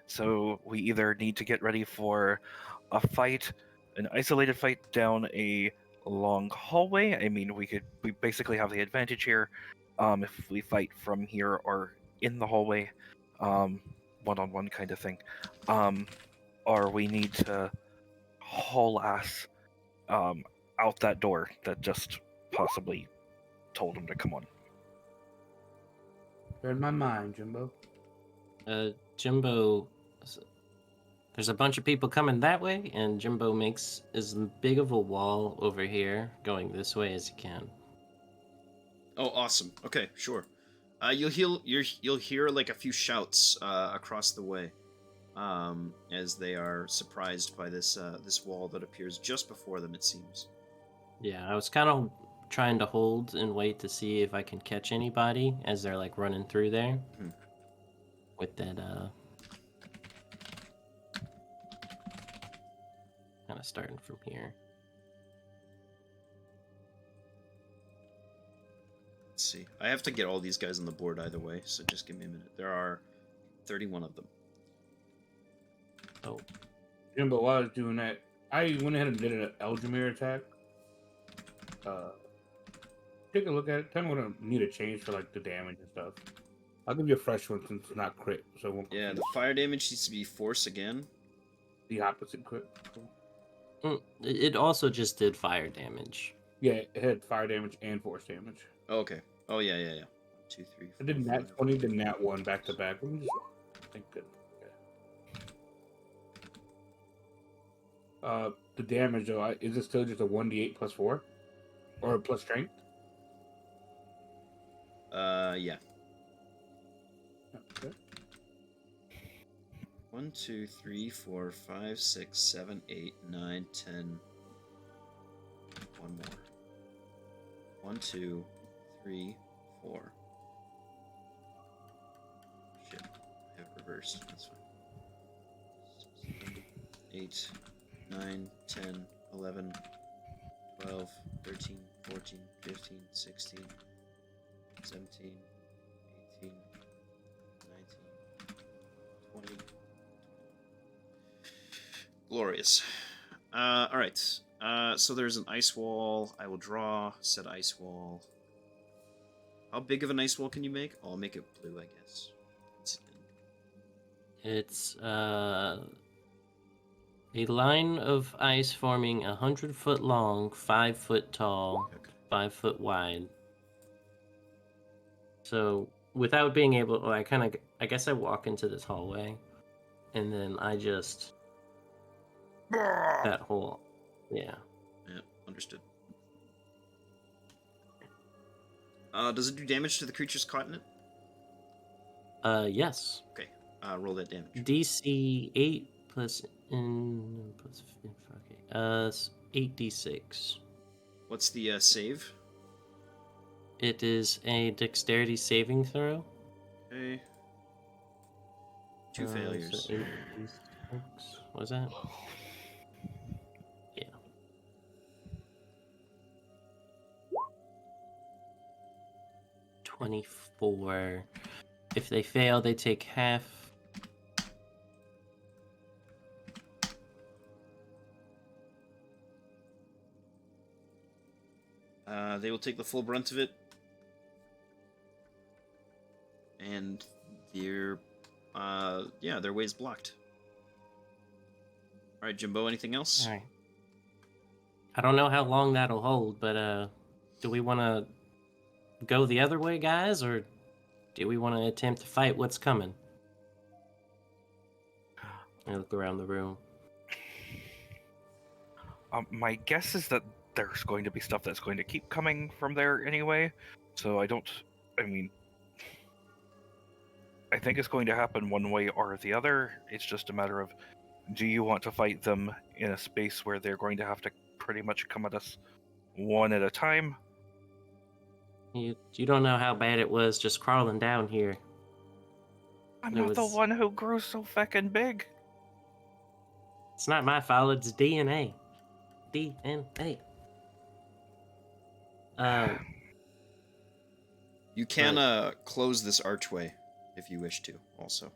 So we either need to get ready for a fight, an isolated fight down a long hallway. I mean, we basically have the advantage here if we fight from here or in the hallway, one-on-one kind of thing. Or we need to haul ass out that door that just possibly told him to come on. You're in my mind, Jimbo. Jimbo, there's a bunch of people coming that way, and Jimbo makes as big of a wall over here going this way as he can. Oh, awesome. Okay, sure. You'll hear like a few shouts across the way, as they are surprised by this wall that appears just before them. It seems. Yeah, I was kind of trying to hold and wait to see if I can catch anybody as they're like running through there. Hmm. With that, kind of starting from here. Let's see. I have to get all these guys on the board either way, so just give me a minute. There are 31 of them. Oh, Jimbo, while I was doing that, I went ahead and did an Eldrimere attack. Take a look at it. Tell me what I need to change for like the damage and stuff. I'll give you a fresh one since it's not crit, so it won't Yeah, the fire damage needs to be force again. the opposite crit. Cool. it also just did fire damage. Yeah, it had fire damage and force damage. Oh, okay. Oh yeah. 1, 2, 3. I did 4, nat 20, did nat 1 back to back. Let me just think good. The damage though, is it still just a 1d8 plus 4? Or plus strength? Yeah. Okay. 1, 2, 3, 4, 5, 6, 7, 8, 9, 10. One more. 1, 2, 3, 4. Shit. I have reversed. That's fine. 7, 8, 9, 10, 11, 12, 13, 14, 15, 16, 17, 18, 19, 20. Glorious. Alright. So there's an ice wall. I will draw said ice wall. How big of an ice wall can you make? Oh, I'll make it blue, I guess. It's a line of ice forming 100-foot long, 5-foot tall, Okay. 5-foot wide. So without being able, I guess I walk into this hallway, and then I just that whole, yeah. Yeah, understood. Does it do damage to the creatures caught in it? Yes. Okay. Roll that damage. DC 8 plus in plus 8d6. What's the save? It is a dexterity saving throw. Okay. 2 So failures. 8d6. What was that? Yeah. $24. If they fail, they take half. They will take the full brunt of it. And their way's blocked. Alright, Jimbo, anything else? All right. I don't know how long that'll hold, but do we want to go the other way, guys, or do we want to attempt to fight what's coming? I look around the room. My guess is that there's going to be stuff that's going to keep coming from there anyway. So I think it's going to happen one way or the other. It's just a matter of, do you want to fight them in a space where they're going to have to pretty much come at us one at a time? You don't know how bad it was just crawling down here. I'm It not the was- one who grew so feckin' big. It's not my fault, it's DNA. DNA. You can close this archway if you wish to, also.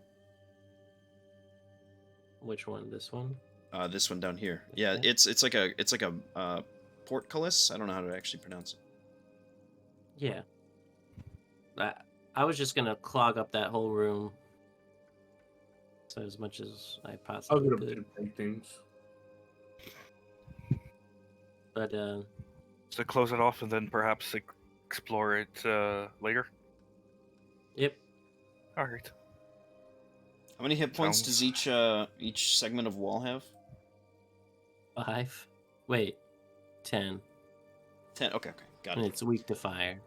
Which one? This one? This one down here. Yeah, Okay. it's like a portcullis. I don't know how to actually pronounce it. Yeah. I was just gonna clog up that whole room. So as much as I I'll possibly get could. to break things. But So close it off and then perhaps explore it later. yep. All right. How many hit points Sounds- does each segment of wall have? 5. Wait, 10. 10. Okay, got And it. it's weak to fire.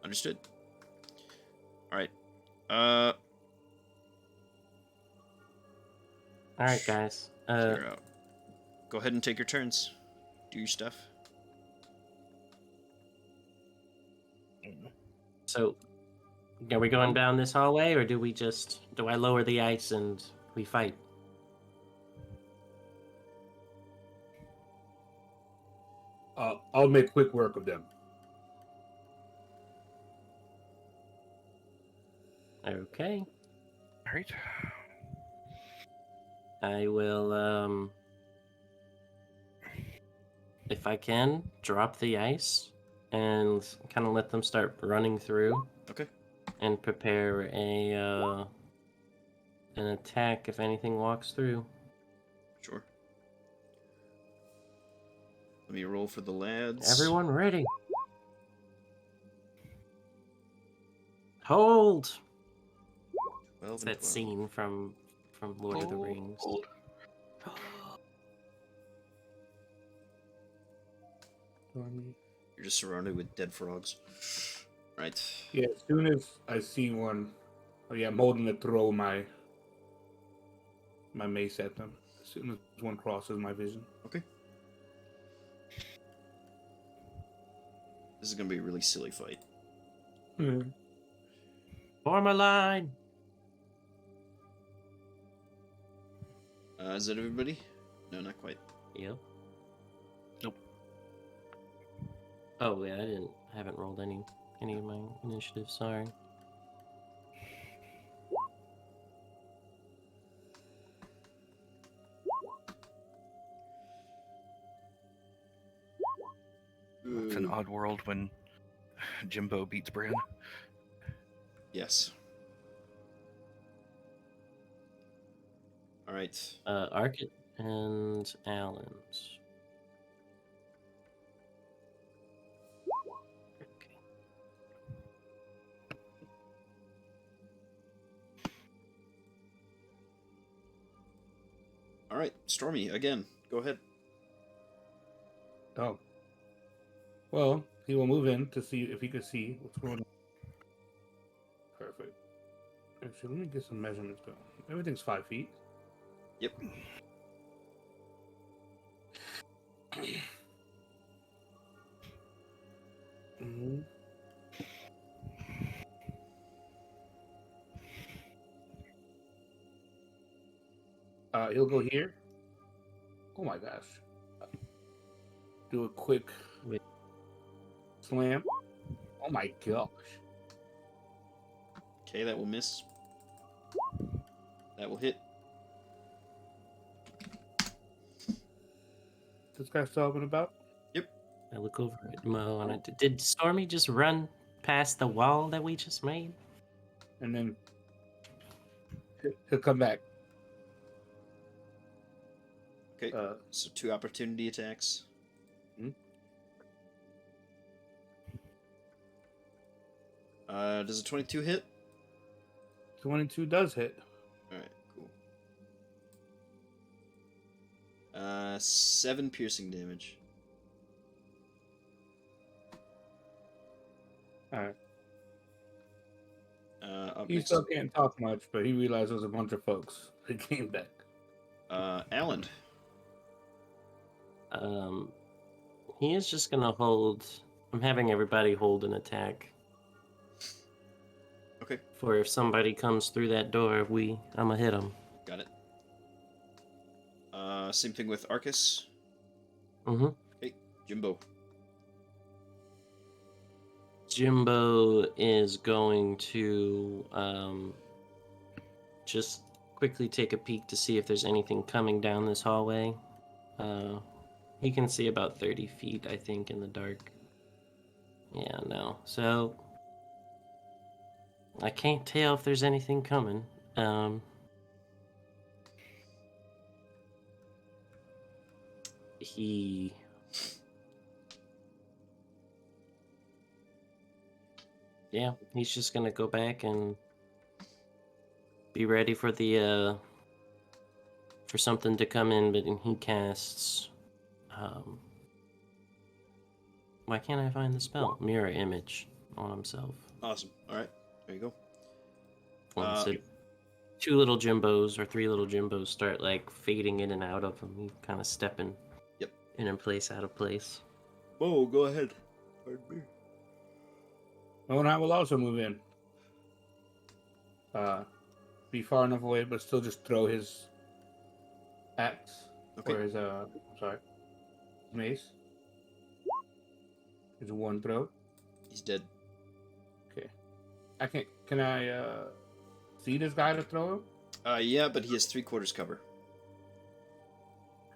Understood. All right. All right, guys. You're out. Go ahead and take your turns. Do your stuff. So, are we going down this hallway, or do I lower the ice and we fight? I'll make quick work of them. Okay. All right. I will, if I can, drop the ice and kind of let them start running through. Okay. And prepare an attack if anything walks through. Sure. Let me roll for the lads. Everyone ready? Hold. 12 It's and that 12. scene from Lord of the Rings. Hold. You're just surrounded with dead frogs. Right. Yeah, as soon as I see one, I'm holding to throw my mace at them. As soon as one crosses my vision. Okay. This is gonna be a really silly fight. Form a line. Is that everybody? No, not quite. Yep. Nope. Oh yeah, I haven't rolled any of my initiatives. Sorry. It's an odd world when Jimbo beats Bran. Yes. All right. Arkit and Allen's. Okay. All right. Stormy, again. Go ahead. Oh. Well, he will move in to see if he could see what's going on. Perfect. Actually, let me get some measurements going. Everything's 5 feet. Yep. Mm-hmm. He'll go here. Oh my gosh. Do a quick Wait. slam. Oh my gosh. Okay, that will miss. That will hit. This guy's talking about? I look over at Mo and did Stormy just run past the wall that we just made? And then he'll come back. Okay. So 2 opportunity attacks. Hmm? Does a 22 hit? 22 does hit. All right, cool. 7 piercing damage. All right. Up He next, still can't talk much, but he realized there was a bunch of folks. He came back. Alan. He is just gonna hold. I'm having everybody hold an attack. Okay, For if somebody comes through that door, I'ma hit them. got it. Same thing with Arcus. Mm-hmm. Okay, Jimbo. Jimbo is going to just quickly take a peek to see if there's anything coming down this hallway. He can see about 30 feet, I think, in the dark. Yeah, no. So I can't tell if there's anything coming. He Yeah, he's just gonna go back and be ready for the for something to come in, but he casts why can't I find the spell? Mirror image on himself. Awesome. All right, there you go. And so two little Jimbos or three little Jimbos start like fading in and out of him. He kind of stepping Yep. in place, out of place. Oh, go ahead. Pardon me. Oh, and I will also move in. Be far enough away, but still just throw his axe or his mace. It's one throw. He's dead. Okay. I can't. Can I see this guy to throw him? Yeah, but he has 3/4 cover.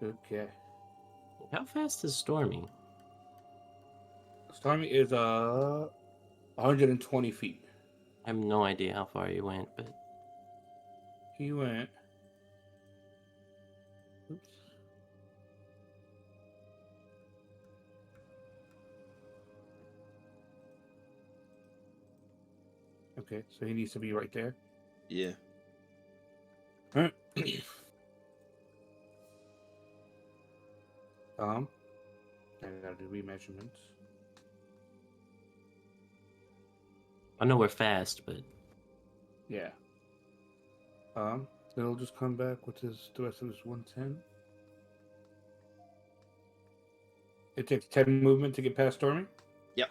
Okay. How fast is Stormy? Stormy is 120 feet. I have no idea how far you went, but He went. Oops. Okay, so he needs to be right there. Yeah. I gotta do remeasurements. I know we're fast, but Yeah. Then he'll just come back with the rest of his 110. It takes 10 movement to get past Stormy. Yep.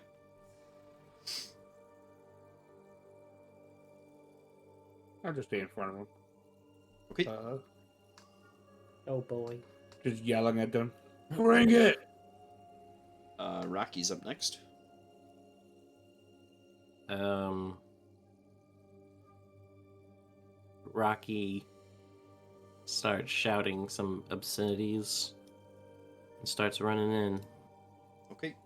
I'll just stay in front of him. Okay. oh boy. Just yelling at them. Bring it! Rocky's up next. Rocky starts shouting some obscenities and starts running in. Okay.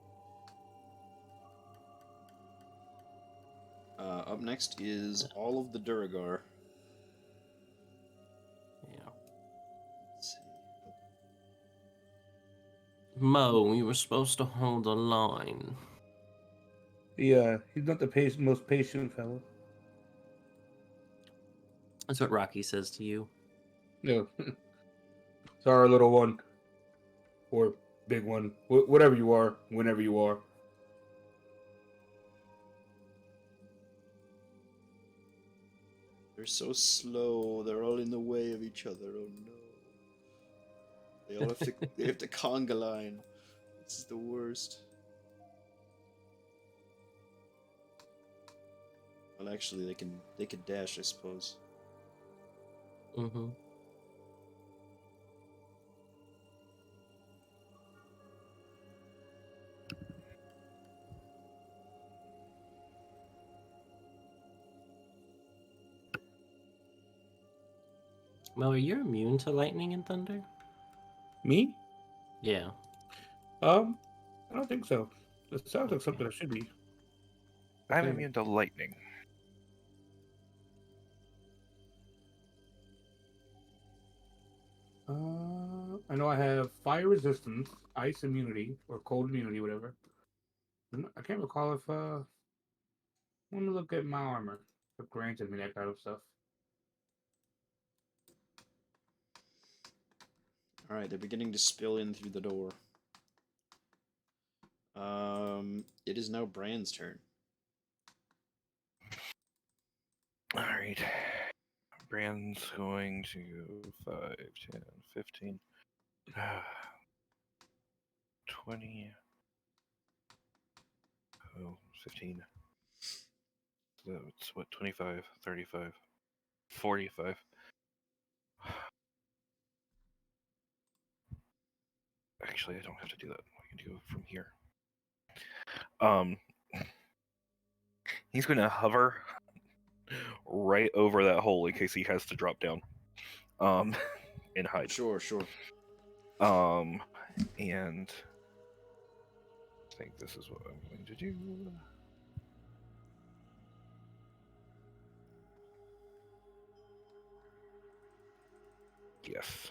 Up next is all of the Duragar. Yeah. Let's see. Mo, you were supposed to hold the line. Yeah, he's not the most patient fellow. That's what Rocky says to you. No. Sorry, little one. Or big one. Whatever you are, whenever you are. They're so slow. They're all in the way of each other. Oh no. They all have to. They have to conga line. This is the worst. Well, actually, they can dash, I suppose. Mm-hmm. Mo, are you immune to lightning and thunder? Me? Yeah. I don't think so. It sounds like something I should be. I'm Okay. immune to lightning. I know I have fire resistance, ice immunity, or cold immunity, whatever. I can't recall if let me look at my armor. It granted me that kind of stuff. All right, they're beginning to spill in through the door. It is now Bran's turn. Alright. Brand's going to 5, 10, 15, 20. Oh, 15. That's what, 25, 35, 45. Actually, I don't have to do that. I can do it from here. He's going to hover right over that hole in case he has to drop down. And hide. Sure. And I think this is what I'm going to do. Yes.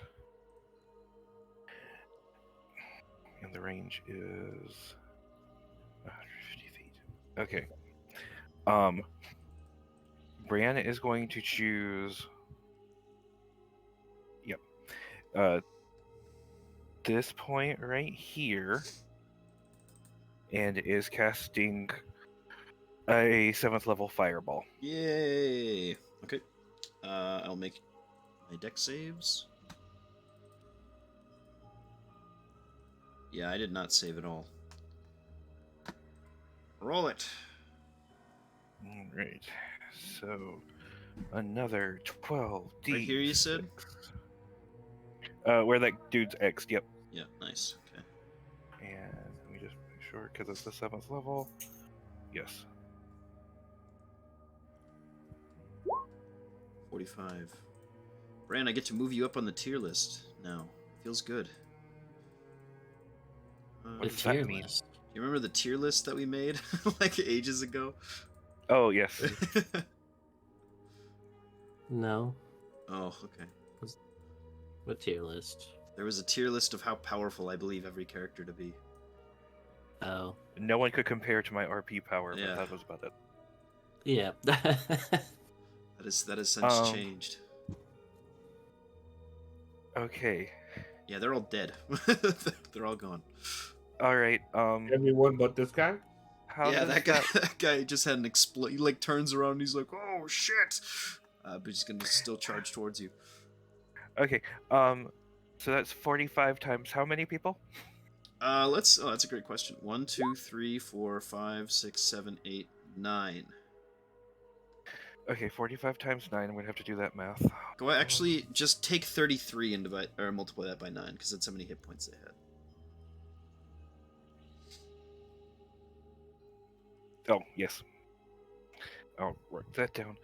And the range is 150 feet. Okay. Bran is going to choose. Yep. This point right here, and is casting a 7th level fireball. Yay! Okay. I'll make my deck saves. Yeah, I did not save at all. Roll it. Alright. So another 12d. Right here, you said? Where that dude's X'd, yep. Yeah, nice. Okay. And let me just make sure, because it's the 7th level. Yes. 45. Bran, I get to move you up on the tier list now. Feels good. The does that tier mean? list. Do you remember the tier list that we made like ages ago? Oh, yes. No. Oh, okay. What tier list? There was a tier list of how powerful I believe every character to be. Oh. No one could compare to my RP power, Yeah. but that was about it. Yeah. That has since Um, changed. Okay. Yeah, they're all dead. They're all gone. Alright, Everyone but this guy. how Yeah, does that guy. That guy just had an explode. He like turns around and he's like, "Oh shit!" But he's gonna still charge towards you. Okay, so that's 45 times how many people? Let's. Oh, that's a great question. 1, 2, 3, 4, 5, 6, 7, 8, 9. Okay, 45 times 9, I'm gonna have to do that math. Go ahead, actually, just take 33 and divide or multiply that by 9 because that's how many hit points they had. Oh, yes. I'll work that down.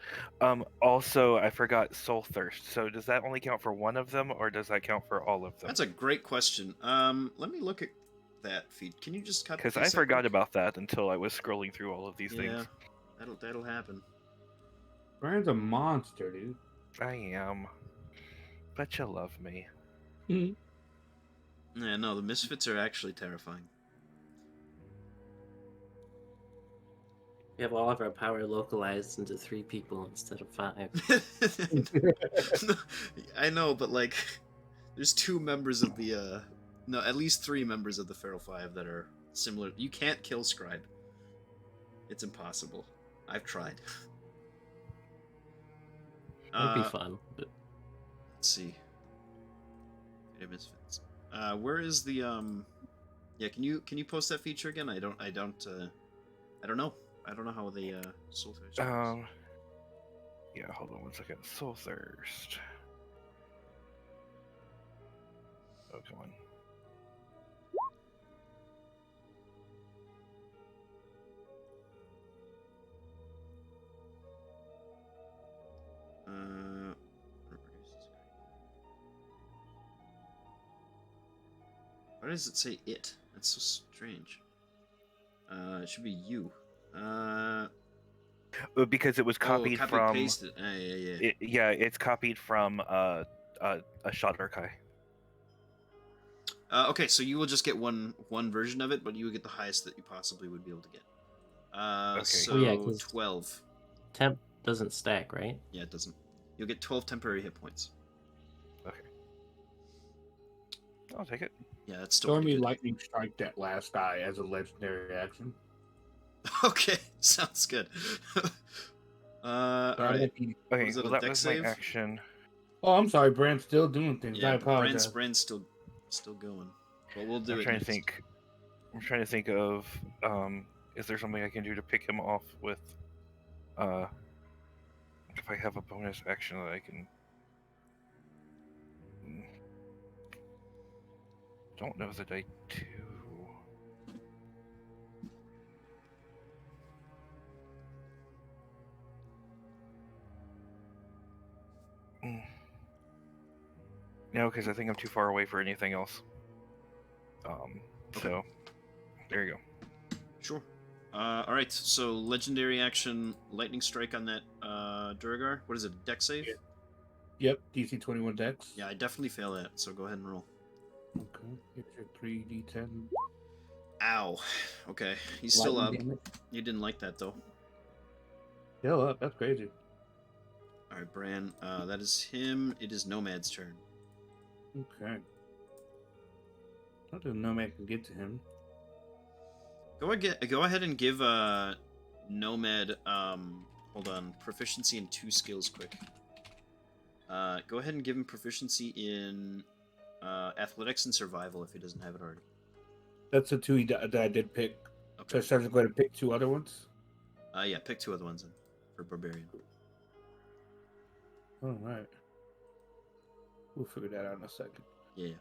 Also, I forgot Soul Thirst. So does that only count for one of them, or does that count for all of them? That's a great question. Let me look at that feed. Can you just cut? Because this I up forgot quick? about that until I was scrolling through all of these Yeah, things. that'll happen. Brian's a monster, dude. I am. But you love me. Yeah, no, the misfits are actually terrifying. We have all of our power localized into 3 people instead of 5. I know, but like, there's 2 members of the no, at least 3 members of the Feral Five that are similar. You can't kill Scribe. It's impossible. I've tried. It'd be fun. But Let's see. Data misfits. Where is the Yeah, can you post that feature again? I don't know. I don't know how the Soul Thirst works. Yeah, hold on one second. Soul Thirst. Oh, come on. Why does it say it? That's so strange. It should be you. Because it was copied copy from. pasted. Yeah. It's copied from a Shotterkai. Okay, so you will just get one version of it, but you will get the highest that you possibly would be able to get. Okay. So Well, yeah, 'cause- 12. temp doesn't stack, right? Yeah, it doesn't. You'll get 12 temporary hit points. Okay. I'll take it. Yeah, that's still Stormy pretty good. lightning strike that last guy as a legendary action. Okay, sounds good. Alright. Okay, Was it well a that deck was save? my action. Oh, I'm sorry, Brand's still doing things. I Yeah, apologize. Brand's still going. But we'll do I'm it. trying to think. I'm trying to think of is there something I can do to pick him off with if I have a bonus action that I can. Don't know that I do. No, because I think I'm too far away for anything else. So there you go. Sure. Alright, so legendary action, lightning strike on that Duragar. What is it, deck save? Yep, DC 21 Dex. Yeah, I definitely fail that, so go ahead and roll. Okay, here's your 3d10. Ow. Okay, he's still up. Lightning damage. You didn't like that, though. Heal up. That's crazy. All right, Bran. That is him. It is Nomad's turn. Okay. Not that Nomad can get to him. Go ahead and give Nomad hold on, proficiency in 2 skills quick. Go ahead and give him proficiency in athletics and survival if he doesn't have it already. That's the 2 that I did pick. So Okay. I started going to pick 2 other ones. Yeah, pick 2 other ones then for barbarian. All right. We'll figure that out in a second. Yeah.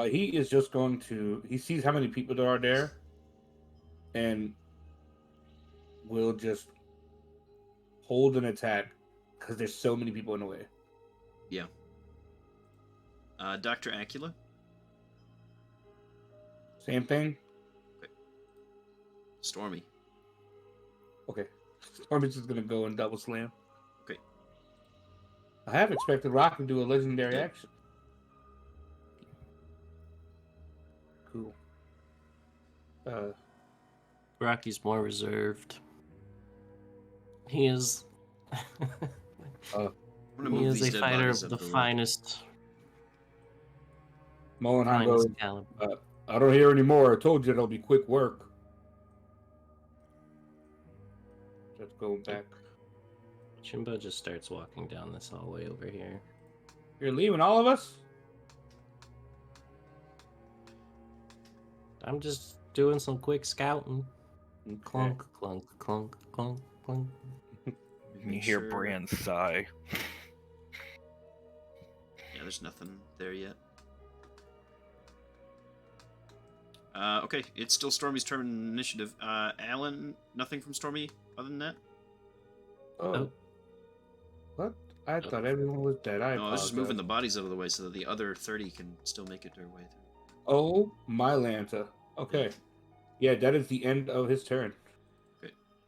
He is just going to. He sees how many people there are there, and will just hold an attack because there's so many people in the way. Yeah. Dr. Acula. Same thing. Stormy. Okay. Stormy's just gonna go and double slam. Okay. I have expected Rock to do a legendary Did. action. Cool. Rocky's more reserved. He is. I'm gonna He move is these a dead fighter bodies of out the the way. finest, Molenheim goes, finest caliber. I don't hear any more. I told you it'll be quick work. Let's go back. Jimbo just starts walking down this hallway over here. You're leaving all of us? I'm just doing some quick scouting. Okay. Clunk, clunk, clunk, clunk, clunk. You hear Bran sigh. Yeah, there's nothing there yet. Okay, it's still Stormy's turn in initiative. Alan, nothing from Stormy other than that? Oh. What? I thought everyone was dead. No, I was just moving apologize. the bodies out of the way so that the other 30 can still make it their way through. Oh, my Lanta. Okay. Yeah, that is the end of his turn.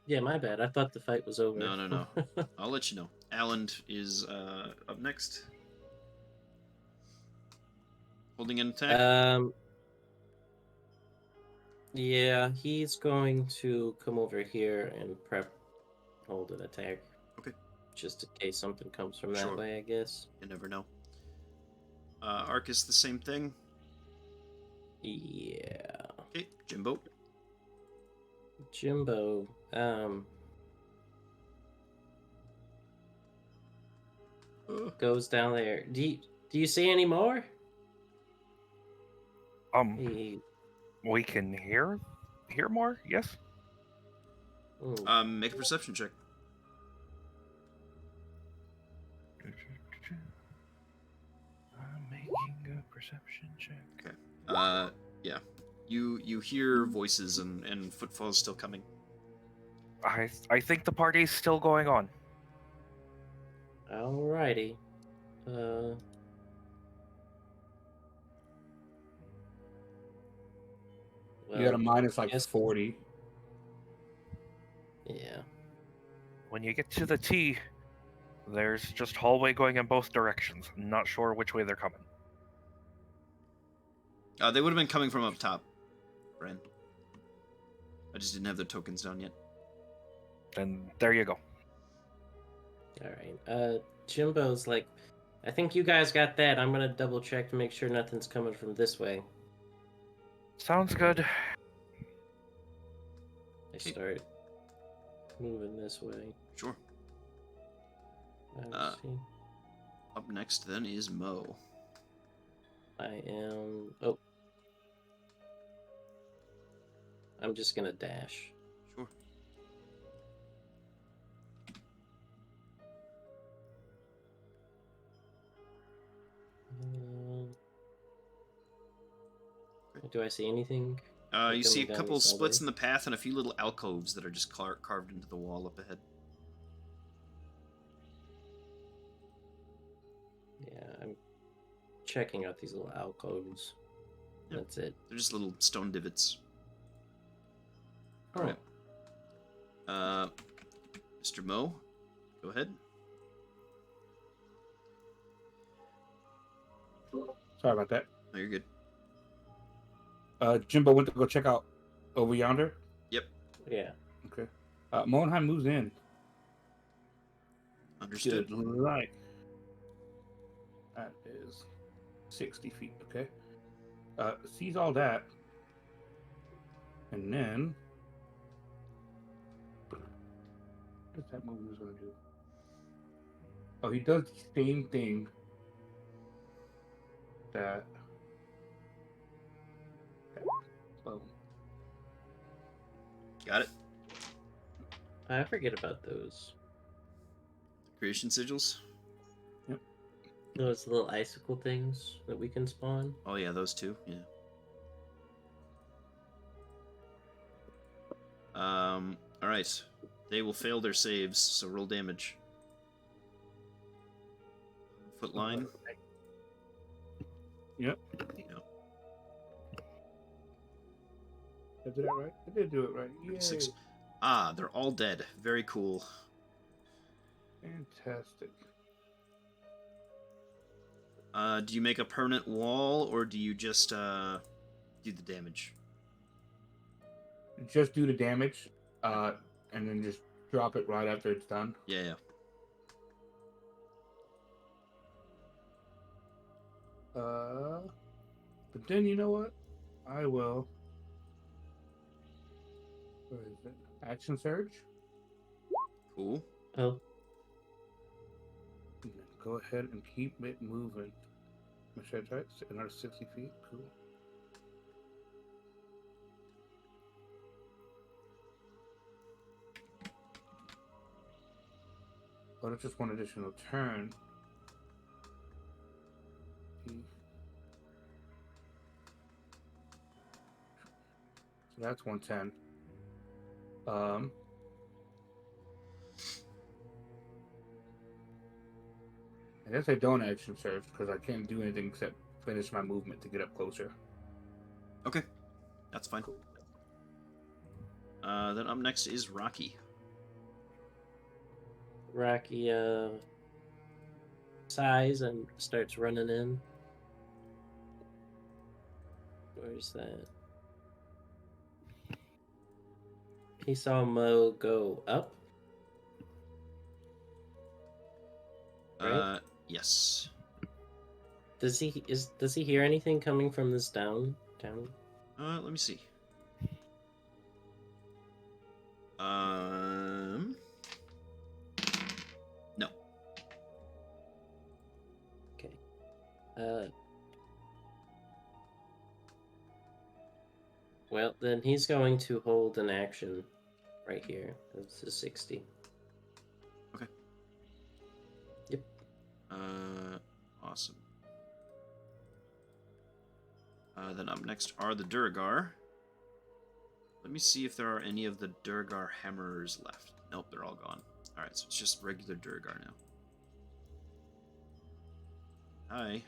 Yeah, my bad. I thought the fight was over. No. I'll let you know. Alan is up next. Holding an attack. Yeah, he's going to come over here and hold an attack. Okay. Just in case something comes from that Sure. way, I guess. You never know. Arcus, the same thing. Yeah. Okay, Jimbo. Jimbo, goes down there. Do you see any more? He, We can hear more. Yes. ooh. Make a perception check. I'm making a perception check. Okay. Yeah. You hear voices and footfalls still coming. I think the party's still going on. Alrighty. You got a minus like yes. 40. Yeah. When you get to the T, there's just hallway going in both directions. Not sure which way they're coming. They would have been coming from up top, Bran. I just didn't have the tokens down yet. Then there you go. Alright. Jimbo's like, I think you guys got that. I'm gonna double check to make sure nothing's coming from this way. Sounds good. I start moving this way. Sure. Let's see. Up next then is Mo. I am. Oh. I'm just gonna dash. Sure. Do I see anything? You see a Coming down couple this splits hallway? in the path and a few little alcoves that are just carved into the wall up ahead. Yeah, I'm checking out these little alcoves. Yep. That's it. They're just little stone divots. Oh. Alright. Mr. Mo, go ahead. Sorry about that. No, you're good. Jimbo went to go check out over yonder. Yep. Yeah. Okay. Monheim moves in. Understood. Good light. That is 60 feet, okay? Sees all that. And then... What's that movement going to do? Oh, he does the same thing that... Well, Got it. I forget about those. Creation sigils. Those little icicle things that we can spawn. Oh yeah, those two. Yeah. All right. They will fail their saves, so roll damage. Foot line. Yep. You know, Did I do that right? I did do it right. Yay. 6. Ah, they're all dead. Very cool. Fantastic. Do you make a permanent wall, or do you just do the damage? Just do the damage, and then just drop it right after it's done. Yeah. But then you know what? I will. Where is it? Action surge. Cool. Oh, And then go ahead and keep it moving. Make sure it's right. Another 60 feet. Cool. But it's just one additional turn. So that's 110. I guess I don't action surge because I can't do anything except finish my movement to get up closer. Okay, that's fine. Cool. Then up next is Rocky. Rocky sighs and starts running in. Where's that? He saw Mo go up. Right? Yes. Does he hear anything coming from this down? Let me see. No. Okay. Well, then he's going to hold an action right here. That's a 60. Okay. Yep. Awesome. Then up next are the Durgar. Let me see if there are any of the Durgar Hammerers left. Nope, they're all gone. Alright, so it's just regular Durgar now. Hi.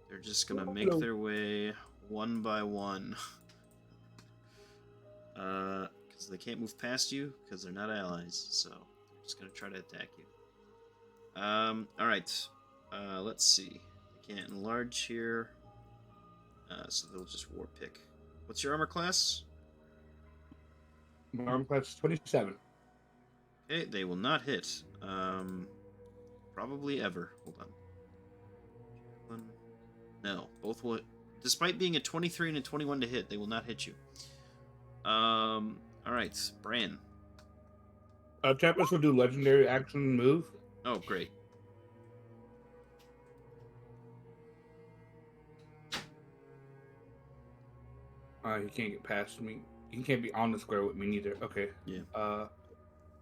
They're just gonna make their way one by one. Because they can't move past you, because they're not allies, so they're just gonna try to attack you. Alright. Let's see. They can't enlarge here. So they'll just war pick. What's your armor class? My armor class is 27. Okay, they will not hit. Probably ever. Hold on. No, both will. Despite being a 23 and a 21 to hit, they will not hit you. Alright, Bran. Tempest will do legendary action move. Oh, great. He can't get past me. He can't be on the square with me neither. Okay. Yeah.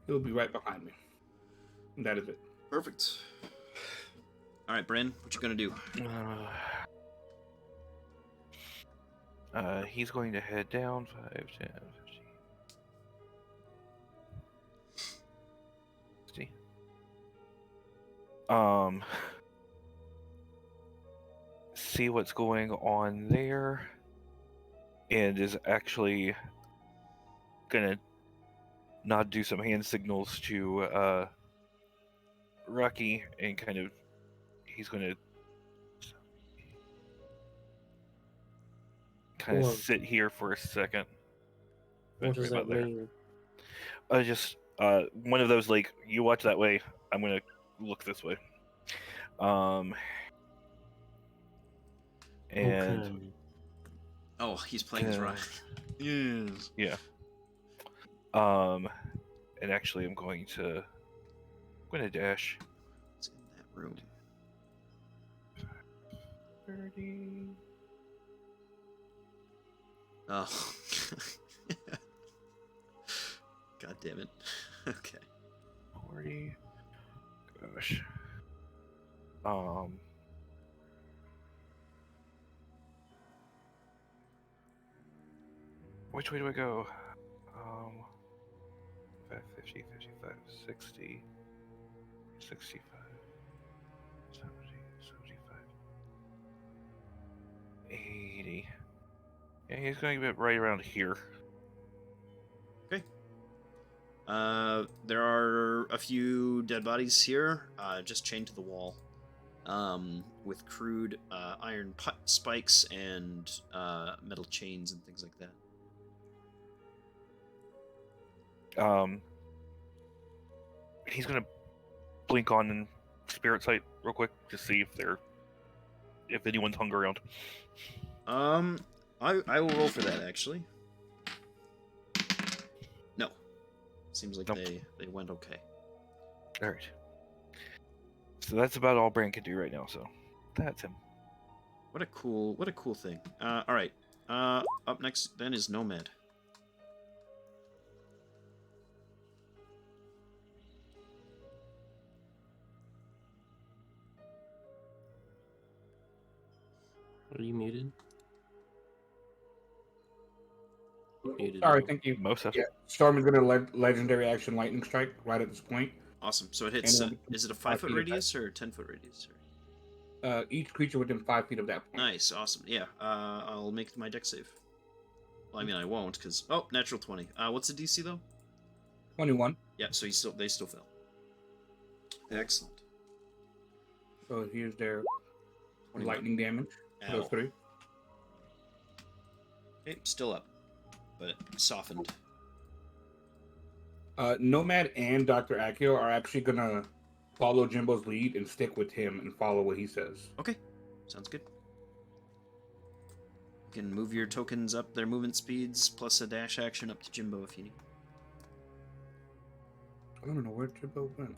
He'll be right behind me. And that is it. Perfect. Alright, Bran, what you gonna do? He's going to head down 5, 10, 15, 60. See what's going on there, and is actually gonna nod, do some hand signals to Rocky, and he's gonna kind of Well, sit here for a second. what does Right that about there. mean? Just one of those, like, you watch that way, I'm gonna look this way. And Okay. Oh, he's playing his rhyme. Yes. yeah. And actually, I'm going to dash It's in that room. 30. Oh. God damn it. Okay. 40. Gosh. Which way do I go? 50, 55, 60, 65, 70, 75, 80. Yeah, he's going to be right around here. Okay. There are a few dead bodies here, just chained to the wall, with crude iron spikes and metal chains and things like that. He's going to blink on Spirit Sight real quick to see if anyone's hung around. I will roll for that actually. No, seems like Nope. they went okay. All right. So that's about all Bran can do right now. So that's him. What a cool thing. All right. Up next then is Nomad. Are you muted? Muted. Sorry, Mo. thank you. Most of Yeah, Storm is going to legendary action lightning strike right at this point. Awesome. So it hits. And Is it a 5 5-foot feet of radius or a 10-foot radius? Each creature within 5 feet of that point. Nice. Awesome. Yeah. I'll make my deck save. Well, I mean, I won't because natural 20. What's the DC though? 21. Yeah. So they still fail. Excellent. So here's their 21. lightning damage. Ow. Those 3. Okay, still up, but softened. Nomad and Dr. Akio are actually going to follow Jimbo's lead and stick with him and follow what he says. Okay, sounds good. You can move your tokens up their movement speeds plus a dash action up to Jimbo if you need. I don't know where Jimbo went.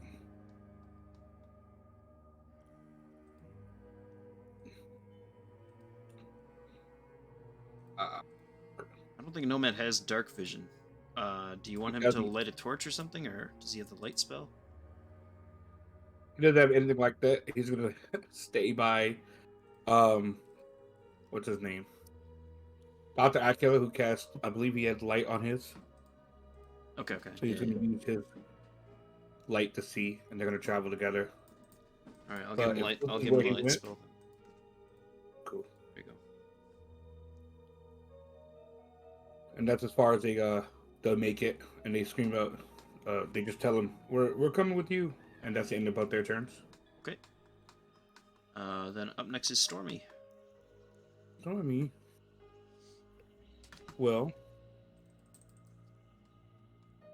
I don't think Nomad has dark vision. Do you want him to doesn't. light a torch or something, or does he have the light spell? He doesn't have anything like that. He's going to stay by, what's his name? Dr. Akio, who cast, I believe he had light on his. Okay. So he's going to use his light to see, and they're going to travel together. All right, I'll But give him light. if I'll this is give him where the he light went- spell. Cool. There you go. And that's as far as they'll make it, and they scream out. They just tell him, "We're coming with you," and that's the end of both their turns. Okay. Then up next is Stormy. Stormy. Well,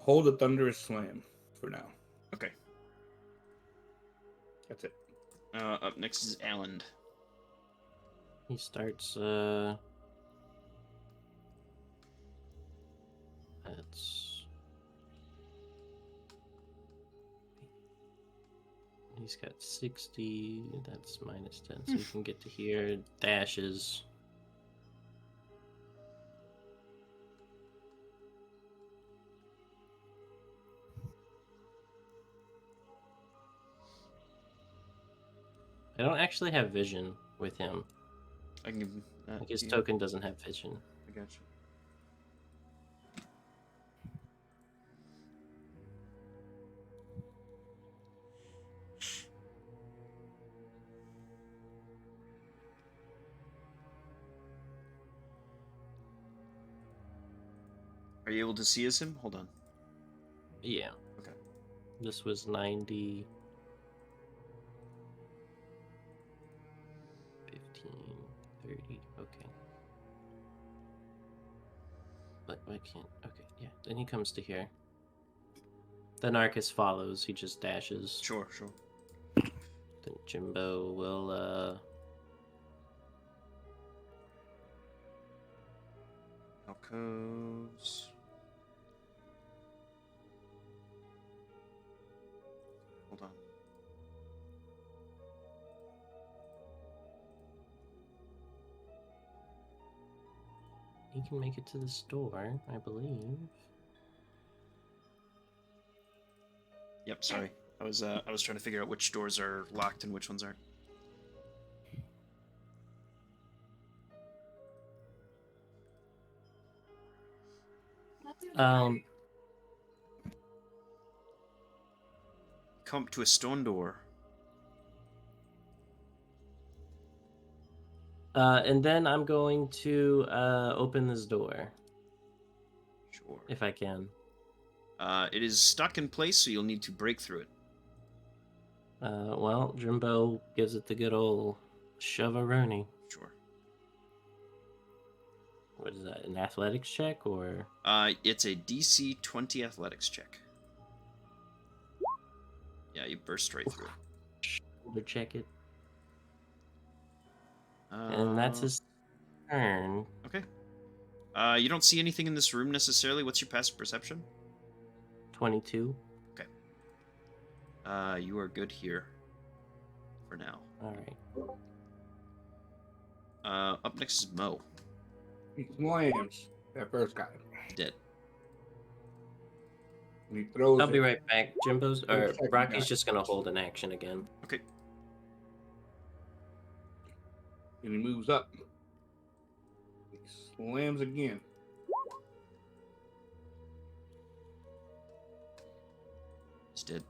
hold a thunderous slam for now. Okay. That's it. Up next is Alan. He starts. That's. He's got 60. That's minus 10, so you can get to here. Dashes. I don't actually have vision with him. I can give him that. Like his yeah, token doesn't have vision. I got you. Are you able to see as him? Hold on. Yeah. Okay. This was 90. 15, 30. Okay. But I can't. Okay, yeah. Then he comes to here. The Narcus follows. He just dashes. Sure, sure. Then Jimbo will Alcoves. Hold on. he can make it to the store, I believe. Yep, sorry. I was trying to figure out which doors are locked and which ones aren't. Um Come up to a stone door. and then I'm going to open this door Sure. if I can. It is stuck in place, so you'll need to break through it. Well, Jimbo gives it the good old shove-a-rooney. Sure. What is that? An athletics check or? It's a DC 20 athletics check. Yeah, you burst right through it. Shoulder check it. And that's his turn. Okay. You don't see anything in this room necessarily. What's your passive perception? 22. You are good here. For now. All right. Up next is Mo. Slams that first guy. Dead. And he throws I'll be it. right back. Jimbo's or Second Rocky's guy. just gonna hold an action again. Okay. And he moves up. He slams again. He's dead.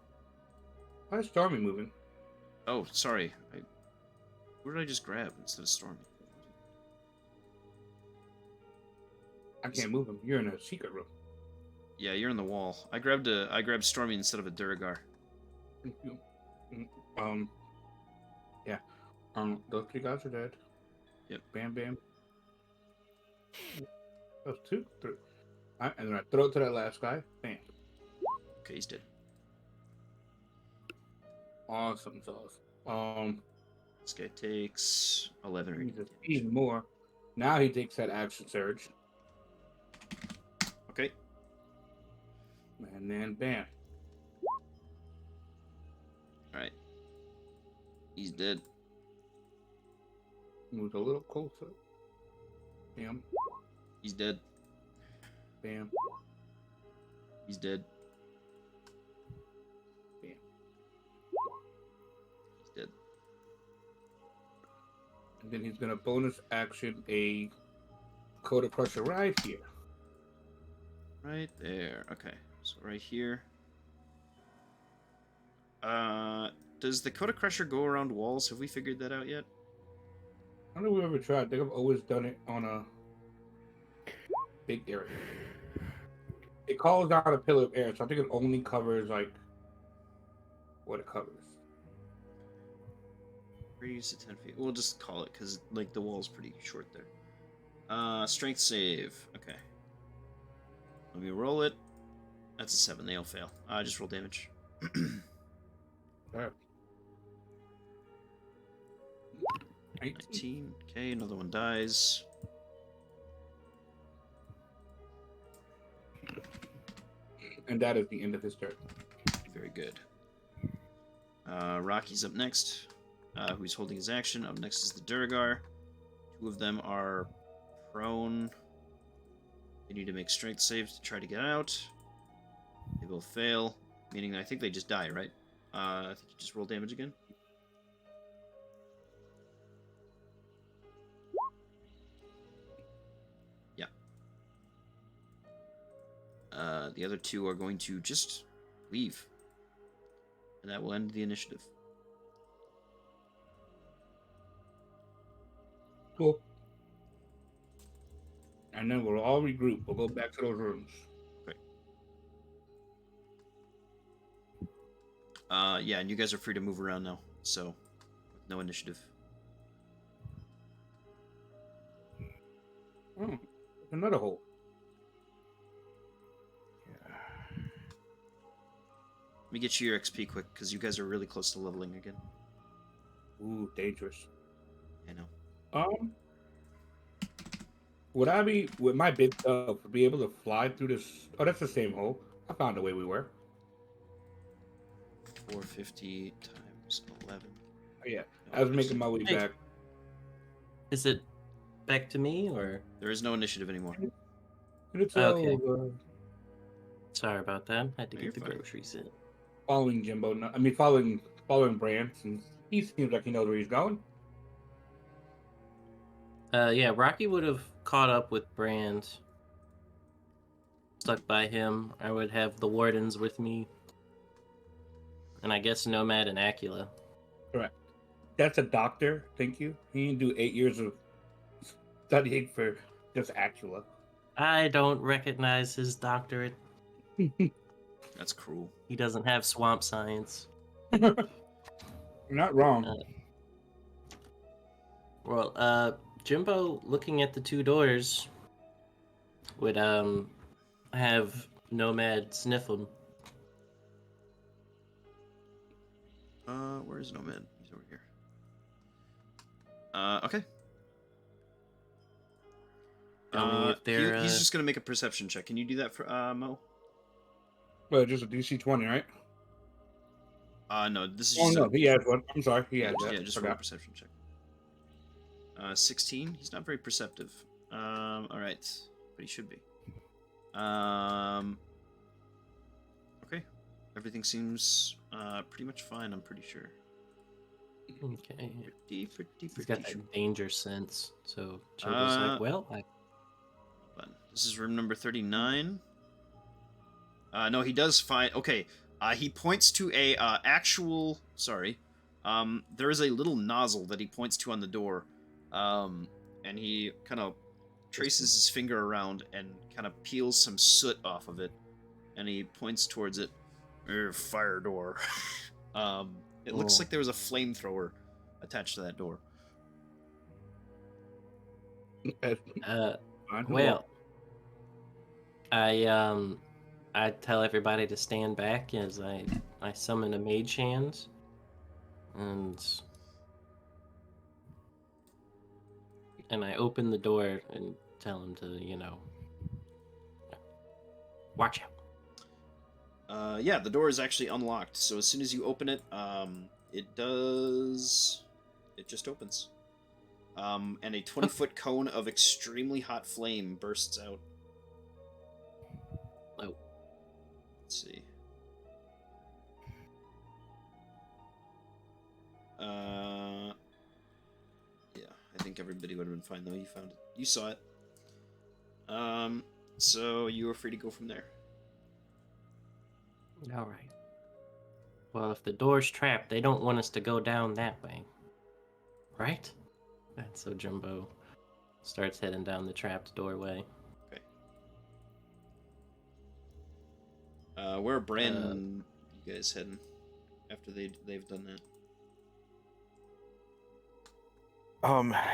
Why is Stormy moving? Oh, sorry. Who did I just grab instead of Stormy? I can't move him. You're in a secret room. Yeah, you're in the wall. I grabbed Stormy instead of a Duragar. Yeah. Those three guys are dead. Yep. Bam, bam. Those two, three. All right, and then I throw it to that last guy. Bam. Okay, he's dead. Awesome sauce. This guy takes 11 He's damage. even more. Now he takes that action surge, Okay. and then bam. Alright. He's dead. Moves a little closer. Bam, He's dead. bam, He's dead. bam. He's dead. And then he's gonna bonus action a Coda Crusher right here. Right there. Okay. So right here. Does the Coda Crusher go around walls? Have we figured that out yet? I don't know if we ever tried. I think I've always done it on a big area. It calls down a pillar of air, so I think it only covers like what it covers. Radius to 10 feet. We'll just call it because like the wall's pretty short there. Strength save. Okay. Let me roll it. That's a 7. They all fail. Just roll damage. Alright. 19. Okay, another one dies. And that is the end of his turn. Very good. Rocky's up next. Who's holding his action. Up next is the Duragar. 2 of them are prone. They need to make strength saves to try to get out. They both fail, meaning I think they just die, right? I think you just roll damage again. Yeah. The other 2 are going to just leave. And that will end the initiative. Cool. And then we'll all regroup. We'll go back to those rooms. Yeah, and you guys are free to move around now, so no initiative. Oh, another hole. Let me get you your XP quick, because you guys are really close to leveling again. Ooh, dangerous. I know. Would my big self be able to fly through this? Oh, that's the same hole. I found the way we were. 450 times 11. Oh, yeah, No, I was making my way Hey. back. Is it back to me or? There is no initiative anymore. Okay. Sorry about that. I had to No, get you're the fine. groceries in. Following Jimbo. Following Bran, since he seems like he knows where he's going. Yeah, Rocky would have caught up with Brand. Stuck by him. I would have the wardens with me. And I guess Nomad and Acula. Correct. That's a doctor. Thank you. He didn't do 8 years of studying for just Acula. I don't recognize his doctorate. That's cruel. He doesn't have swamp science. You're not wrong. Jimbo, looking at the two doors, would have Nomad sniff them. Where's Nomad? He's over here. Okay. Tell me if they're He's just gonna make a perception check. Can you do that for Mo? Well, just a DC 20, right? No. This is Oh just no, he has one. I'm sorry, he yeah, has that. yeah, just roll a Forgot. perception check. 16. He's not very perceptive. All right, but he should be. Okay. Everything seems pretty much fine. I'm pretty sure. okay. Pretty He's got sure. that danger sense. So Jimbo's like, well, But this is room number 39. No, he does find. Okay. He points to a actual. Sorry. There is a little nozzle that he points to on the door. And he kind of traces his finger around and kind of peels some soot off of it. And he points towards it. Fire door. It looks like there was a flamethrower attached to that door. well, I tell everybody to stand back as I summon a mage hand, and I open the door and tell him to, watch out. Yeah, the door is actually unlocked. So as soon as you open it, it just opens. And a 20-foot cone of extremely hot flame bursts out. Oh. Let's see. Yeah, I think everybody would have been fine though. You found it. You saw it. So you were free to go from there. All right. Well, if the door's trapped, they don't want us to go down that way, right? And so Jumbo starts heading down the trapped doorway. Okay. Where are Brandon you guys heading after they've done that?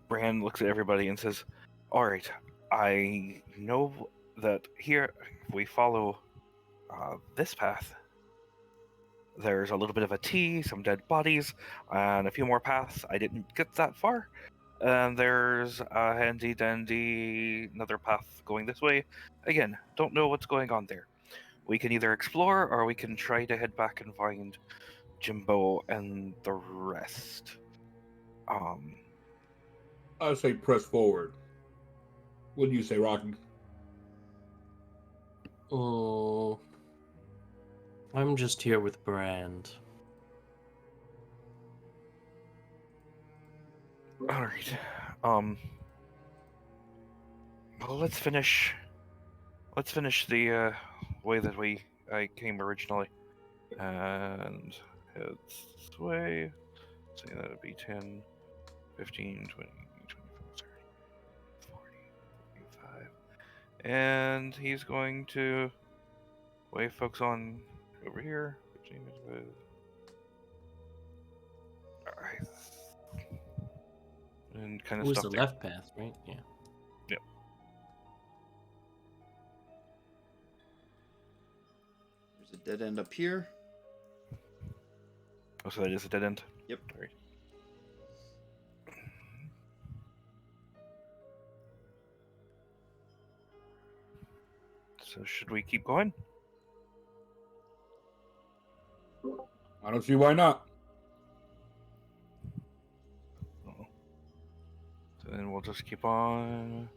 Bran looks at everybody and says, "All right, I know that here, if we follow this path, there's a little bit of a T, some dead bodies, and a few more paths. I didn't get that far. And there's a handy dandy another path going this way. Again, don't know what's going on there. We can either explore or we can try to head back and find Jimbo and the rest." I say press forward. What do you say, Rocky? Oh, I'm just here with Brand. All right. Well, let's finish the way that I came originally, and head this way. Say that would be 10, 15, 20, 25, 30, 40, 45. And he's going to wave folks on over here. Alright. And kind It of was stop the there. left path, right? Yeah. Yep. dead end up here. Oh, so that is a dead end? Yep. All right. So should we keep going? I don't see why not. Oh. So then we'll just keep on.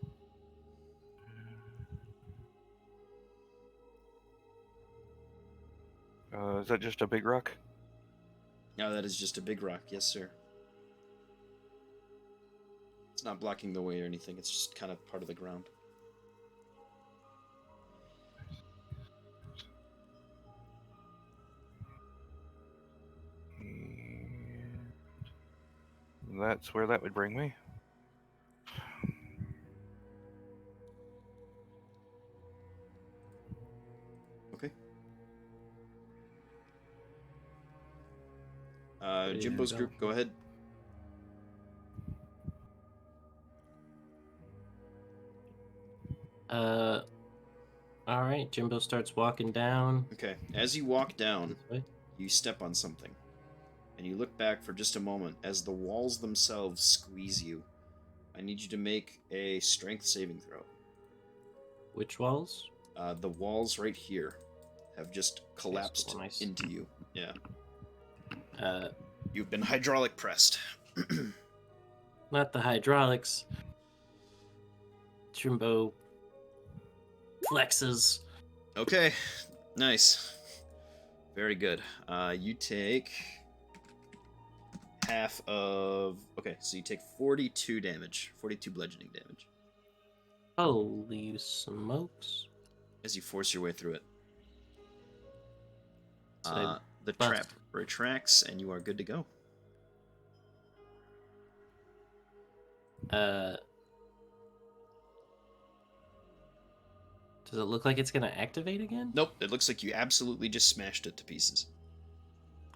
Is that just a big rock? No, that is just a big rock. Yes, sir. It's not blocking the way or anything. It's just kind of part of the ground. And that's where that would bring me. Okay. Ready to Jimbo's go. group, go ahead. All right. Jimbo starts walking down. Okay. As you walk down, This way. you step on something. And you look back for just a moment as the walls themselves squeeze you. I need you to make a strength saving throw. Which walls? The walls right here have just collapsed nice. into you. Yeah. You've been hydraulic pressed. Not the hydraulics. Jimbo flexes. Okay. Nice. Very good. You take half of... Okay, so you take 42 damage. 42 bludgeoning damage. Holy smokes. As you force your way through it. So The bust. trap retracts, and you are good to go. Does it look like it's gonna activate again? Nope, it looks like you absolutely just smashed it to pieces.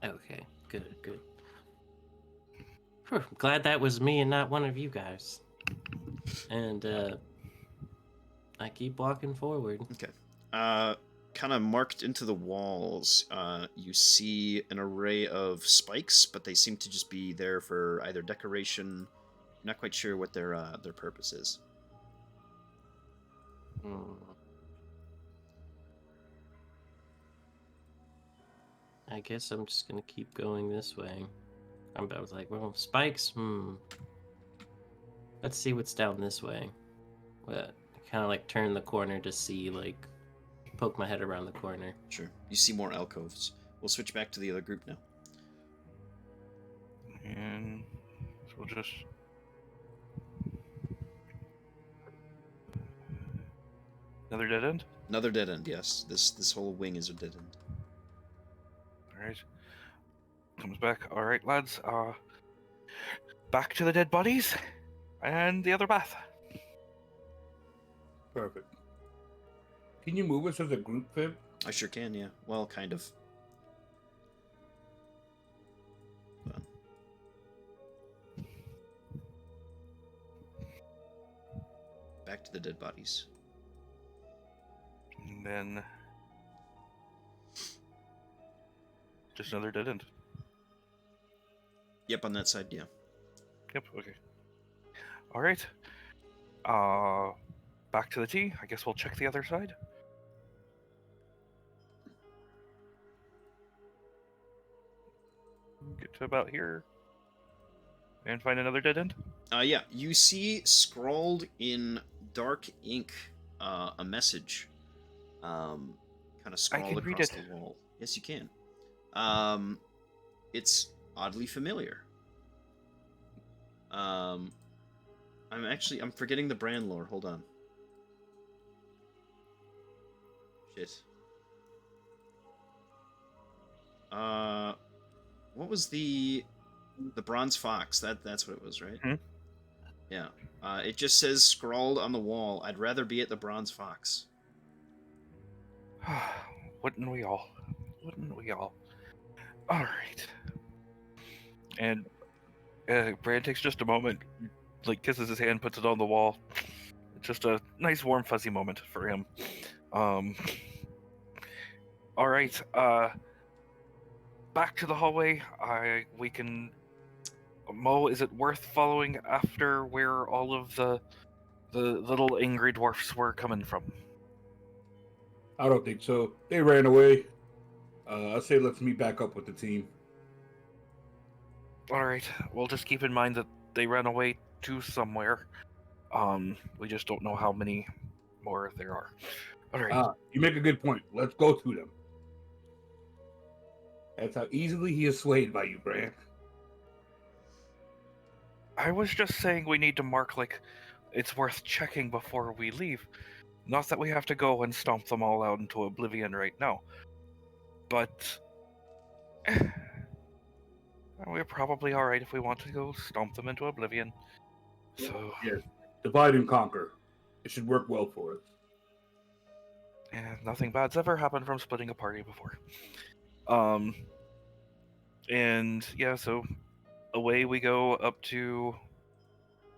Okay, good. Whew, glad that was me and not one of you guys. And I keep walking forward. Okay. Kind of marked into the walls, you see an array of spikes, but they seem to just be there for either decoration. I'm not quite sure what their purpose is. I guess I'm just gonna keep going this way. I was like, well, spikes. Let's see what's down this way. What? Kind of like turn the corner to see, like, poke my head around the corner. Sure. You see more alcoves. We'll switch back to the other group now. And so we'll just... Another dead end? Another dead end, yes. This whole wing is a dead end. Alright. Comes back. Alright, lads. Back to the dead bodies and the other bath. Perfect. Can you move us as a group, Fib? I sure can, yeah. Well, kind of. Hold on. Back to the dead bodies. And then... just another dead end. Yep, on that side, yeah. Yep, okay. Alright. Back to the T. I guess we'll check the other side. Get to about here. And find another dead end. Yeah, you see scrawled in dark ink a message. Kind of scrawled can read across it. the wall. Yes, you can. It's oddly familiar. I'm forgetting the brand lore. Hold on. Shit. What was the bronze fox? That's what it was, right? Hmm? Yeah. It just says scrawled on the wall, I'd rather be at the bronze fox. Wouldn't we all? Wouldn't we all? Alright. And Brand takes just a moment, like kisses his hand, puts it on the wall. It's just a nice, warm, fuzzy moment for him. All right. Back to the hallway. We can. Mo, is it worth following after where all of the little angry dwarfs were coming from? I don't think so. They ran away. I say let's meet back up with the team. All right. Well, just keep in mind that they ran away to somewhere. We just don't know how many more there are. All right. You make a good point. Let's go to them. That's how easily he is swayed by you, Bran. I was just saying we need to mark like it's worth checking before we leave. Not that we have to go and stomp them all out into oblivion right now. But we're probably alright if we want to go stomp them into oblivion. So Yes, divide and conquer. It should work well for us. nothing bad's ever happened from splitting a party before. And yeah, so away we go up to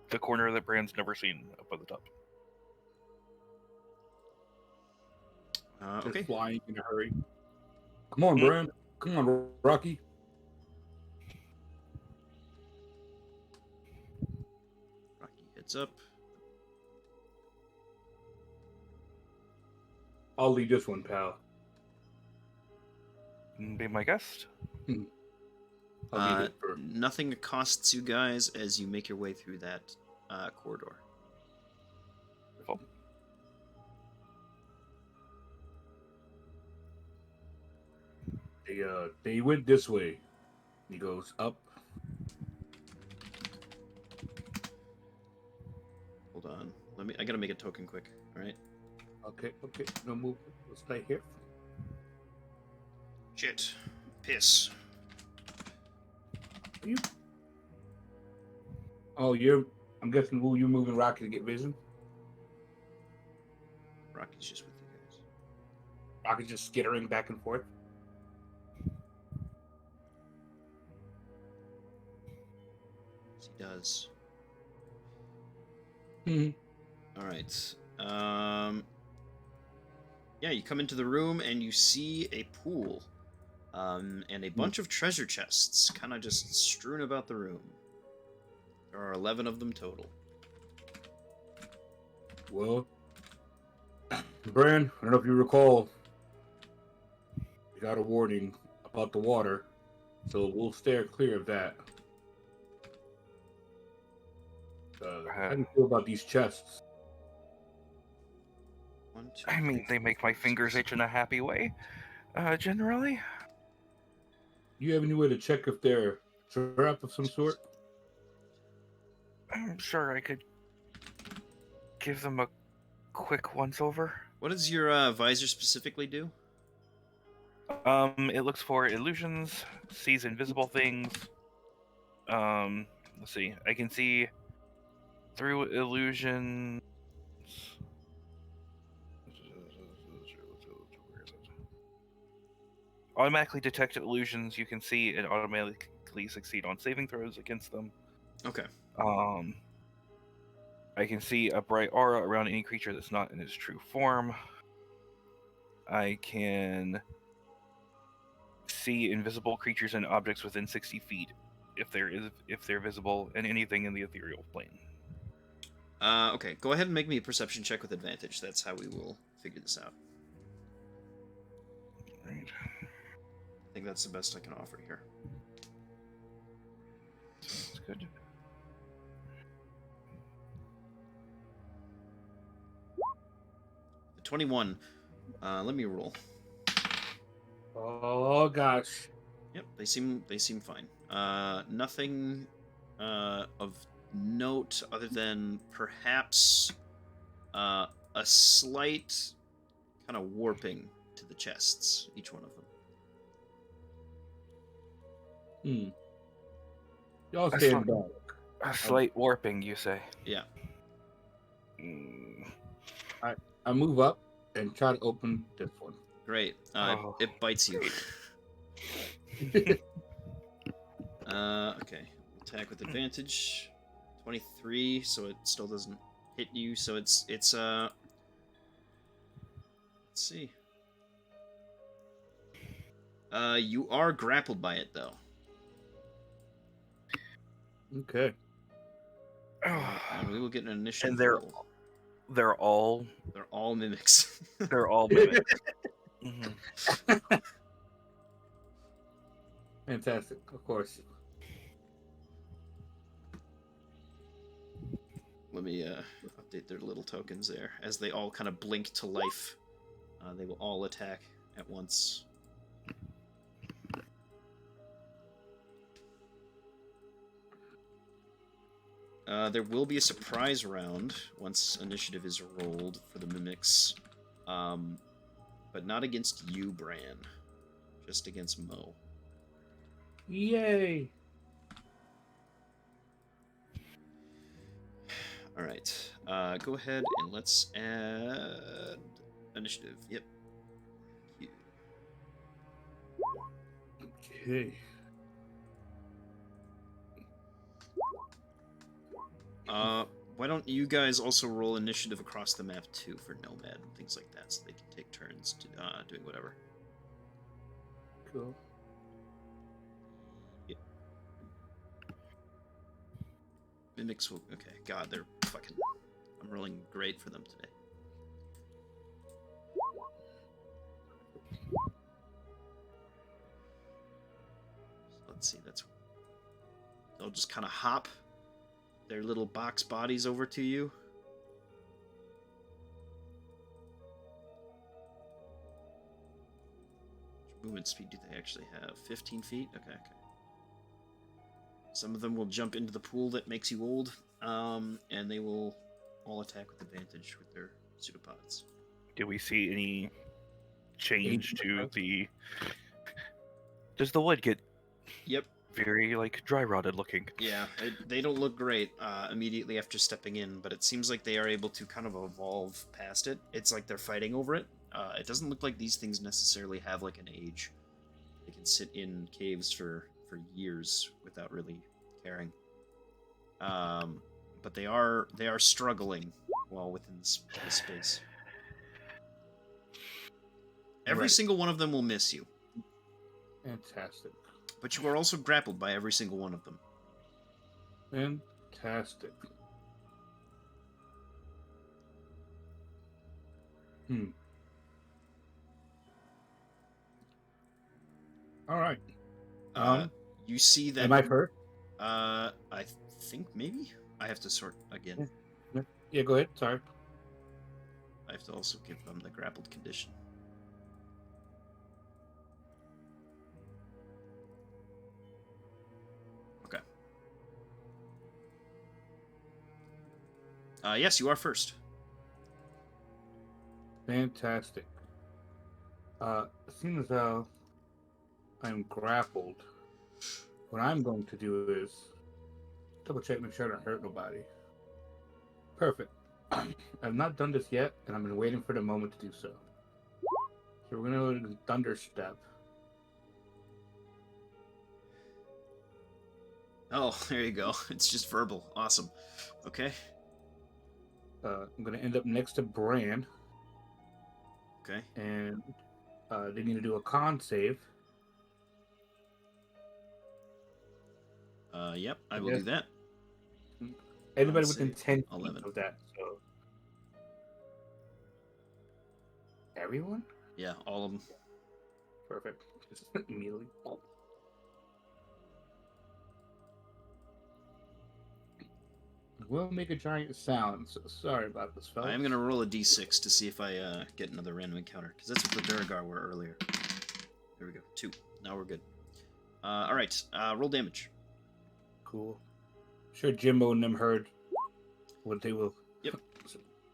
the corner that Bran's never seen up at the top. Just Okay. flying in a hurry. Come on, Bran. Come on, Rocky. Rocky heads up. I'll lead this one, pal. Be my guest. I'll lead it first. Nothing accosts you guys as you make your way through that corridor. Cool. They went this way. He goes up. Hold on. I gotta make a token quick. All right. Okay. No movement. We'll stay here. Shit. Piss. You. Oh, you're. I'm guessing you're moving Rocky to get vision. Rocky's just with you guys. Rocky's just skittering back and forth. Yes, he does. Mm-hmm. All right. Yeah, you come into the room and you see a pool, and a bunch of treasure chests, kind of just strewn about the room. There are 11 of them total. Well, Bran, I don't know if you recall, we got a warning about the water, so we'll steer clear of that. How do you feel about these chests? One, two, I mean, they make my fingers itch in a happy way. Generally. You have any way to check if they're trap of some sort? I'm sure I could give them a quick once over. What does your visor specifically do? It looks for illusions, sees invisible things. Let's see. I can see through illusions. Where is it? Automatically detect illusions you can see and automatically succeed on saving throws against them. Okay. I can see a bright aura around any creature that's not in its true form. I can see invisible creatures and objects within 60 feet if they're visible, and anything in the ethereal plane. Okay. Go ahead and make me a perception check with advantage. That's how we will figure this out. Right. I think that's the best I can offer here. Sounds good. The 21. Let me roll. Oh gosh. Yep, they seem fine. Nothing of note other than perhaps a slight kind of warping to the chests, each one of them. Y'all That's stand not- back. A slight warping, you say? Yeah. I move up and try to open this one. Great. Oh. It bites you. Okay. Attack with advantage. 23, so it still doesn't hit you. So it's let's see. You are grappled by it, though. Okay. And we will get an initiative And they're roll. they're all They're all mimics. they're all mimics. Hmm. Fantastic. Of course. Let me update their little tokens there. As they all kind of blink to life, they will all attack at once. There will be a surprise round once initiative is rolled for the mimics, but not against you, Bran. Just against Mo. Yay. All right. Go ahead and let's add initiative. Yep. Okay. Why don't you guys also roll initiative across the map too for Nomad and things like that, so they can take turns to doing whatever. Cool. Mimics will. Okay, God, they're fucking. I'm rolling great for them today. So let's see. They'll just kind of hop their little box bodies over to you. Which movement speed do they actually have? 15 feet? Okay. Some of them will jump into the pool that makes you old, and they will all attack with advantage with their pseudopods. Do we see any change to Pseudopods? the? Does the wood get Yep. very like dry rotted looking? Yeah, they don't look great immediately after stepping in, but it seems like they are able to kind of evolve past it. It's like they're fighting over it. It doesn't look like these things necessarily have like an age. They can sit in caves for years without really caring. But they are struggling while within this space. Every Right. single one of them will miss you, Fantastic. but you are also grappled by every single one of them. Fantastic. All right. You see that. Am I first? I think maybe I have to sort again. Yeah, go ahead. Sorry. I have to also give them the grappled condition. Okay. Yes, you are first. Fantastic. Seeing as though I'm grappled, what I'm going to do is double check, make sure I don't hurt nobody. Perfect. I've not done this yet, and I've been waiting for the moment to do so. So we're going to go to Thunder Step. Oh, there you go. It's just verbal. Awesome. Okay. I'm going to end up next to Bran, Okay. and they need to do a con save. Yep, I will do that. Anybody Con within save, 10 feet 11. of that. So everyone? Yeah, all of them. Perfect. Just immediately. Will make a giant sound, so sorry about this, fellas. I am going to roll a d6 to see if I get another random encounter, because that's what the Duragar were earlier. There we go. 2. Now we're good. Alright, roll damage. Cool. Sure Jimbo and them heard what they will Yep.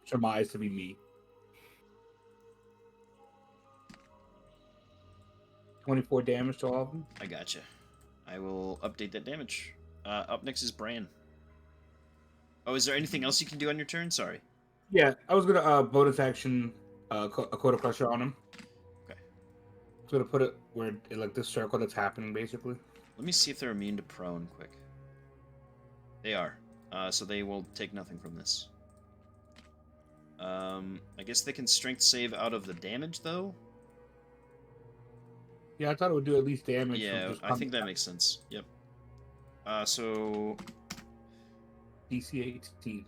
surmise to be me. 24 damage to all of them. I gotcha. I will update that damage. Up next is Bran. Oh, is there anything else you can do on your turn? Sorry. Yeah, I was gonna bonus action a coat of pressure on him. Okay. I was gonna put it where like this circle that's happening basically. Let me see if they're immune to prone quick. They are. So they will take nothing from this. I guess they can strength save out of the damage though. Yeah, I thought it would do at least damage. Yeah, from just I think that makes sense. Yep. So DC 18.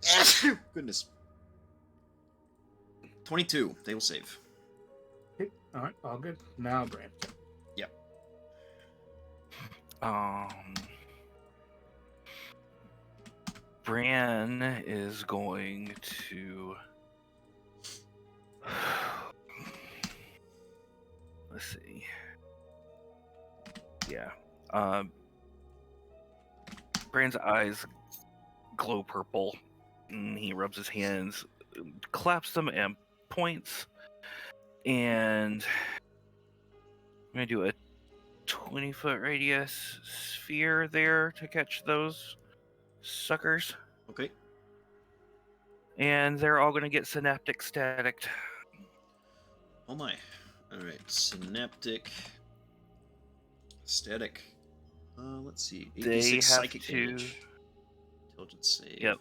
goodness. 22. They will save. Okay, all right, all good. Now, Brand. Yep. Bran is going to. Let's see. Yeah. Bran's eyes glow purple. And he rubs his hands, claps them, and points. And I'm going to do a 20-foot radius sphere there to catch those suckers. Okay. And they're all going to get synaptic static. Oh my. Alright, synaptic. Static. Let's see. 8d6 They have psychic to. damage. Intelligence save. Yep.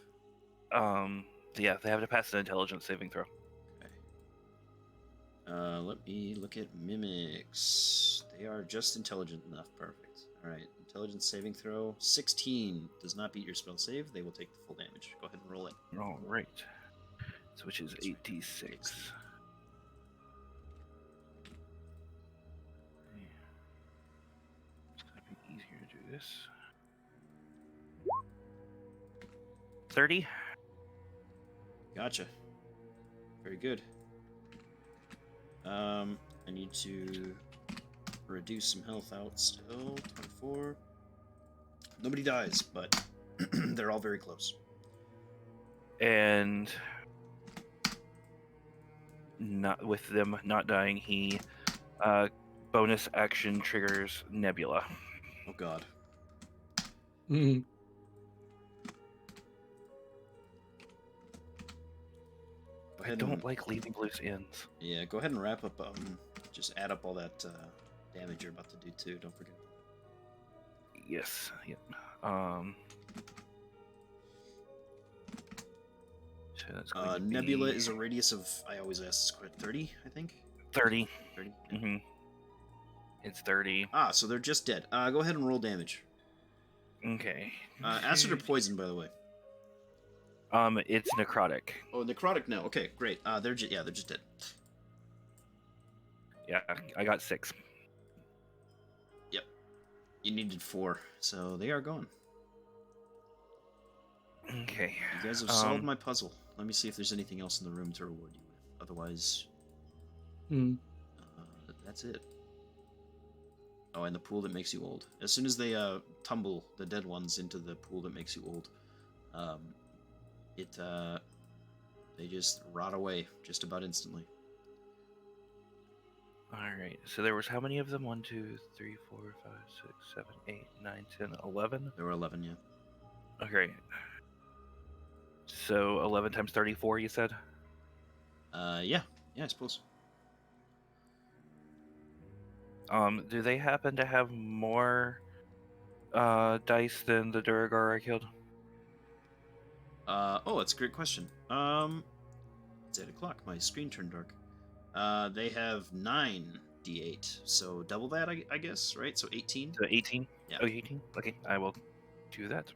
Yeah, they have to pass an intelligence saving throw. Okay. Let me look at mimics. They are just intelligent enough. Perfect. Alright, intelligence saving throw. 16 does not beat your spell save. They will take the full damage. Go ahead and roll it. All right. So which is 8d6. It's gonna be easier to do this. 30. Gotcha. Very good. I need to reduce some health out still. 24. Nobody dies, but they're all very close. And not with them not dying, he bonus action triggers Nebula. Oh god. Mhm. Go I ahead don't and, like leaving loose ends. yeah, go ahead and wrap up. Just add up all that damage you're about to do too. Don't forget. Yes. Yep. So that's going to Nebula be is a radius of, I always ask this question, 30, I think? 30. 30? Mm-hmm. It's 30. Ah, so they're just dead. Go ahead and roll damage. Okay. Acid or poison, by the way? It's necrotic. Oh, necrotic now. Okay, great. They're just dead. Yeah, I got 6. Yep. You needed 4, so they are gone. Okay. You guys have solved my puzzle. Let me see if there's anything else in the room to reward you with. Otherwise, that's it. Oh, and the pool that makes you old. As soon as they tumble the dead ones into the pool that makes you old, they just rot away just about instantly. Alright, so there was how many of them? 1, 2, 3, 4, 5, 6, 7, 8, 9, 10, 11? There were 11, yeah. Okay. So 11 times 34, you said? Yeah, I suppose. Do they happen to have more dice than the Duragar I killed? Oh, that's a great question. It's 8 o'clock. My screen turned dark. They have 9 d8, so double that, I guess, right? So 18? So 18? Yeah. Oh, 18? Okay, I will do that.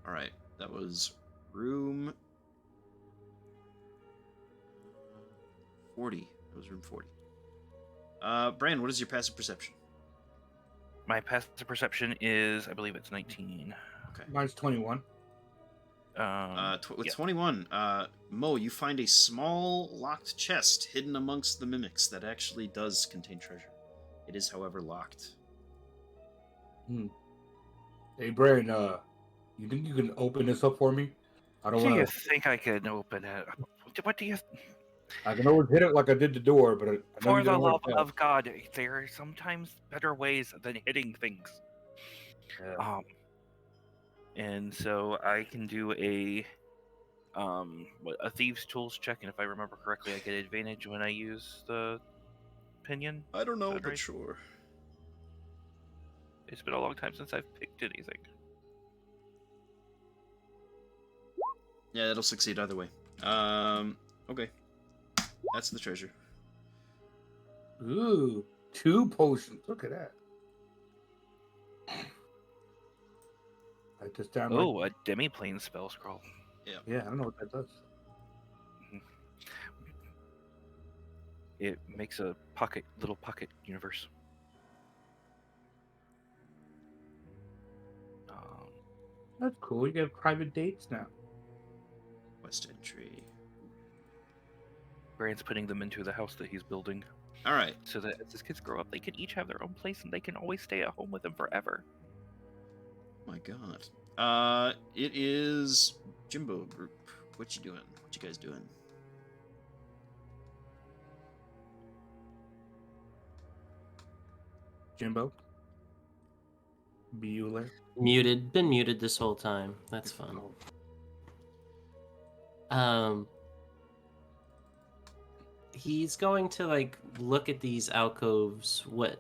Alright, that was room 40. That was room 40. Bran, what is your passive perception? My passive perception is, I believe it's 19. Okay. Mine's 21. With yeah. 21, Mo, you find a small locked chest hidden amongst the mimics that actually does contain treasure. It is, however, locked. Hey, Brand, you think you can open this up for me? I don't Do you want to. think I can open it? What do you... I can always hit it like I did the door, but I know For you the don't love want to. of God, there are sometimes better ways than hitting things. Yeah. And so I can do a thieves' tools check, and if I remember correctly, I get advantage when I use the pinion. I don't know, Is that but right? sure. It's been a long time since I've picked anything. Yeah, it'll succeed either way. Okay. That's the treasure. Ooh, 2 potions. Look at that. Write this down. Oh, a demi-plane spell scroll. Yeah, I don't know what that does. It makes a little pocket universe. That's cool. You get private dates now. West entry. Grant's putting them into the house that he's building, All right. so that as his kids grow up, they can each have their own place and they can always stay at home with him forever. My God. It is Jimbo group. What you doing? What you guys doing? Jimbo. Bueller. Muted. Been muted this whole time. That's fun. He's going to like look at these alcoves. Like,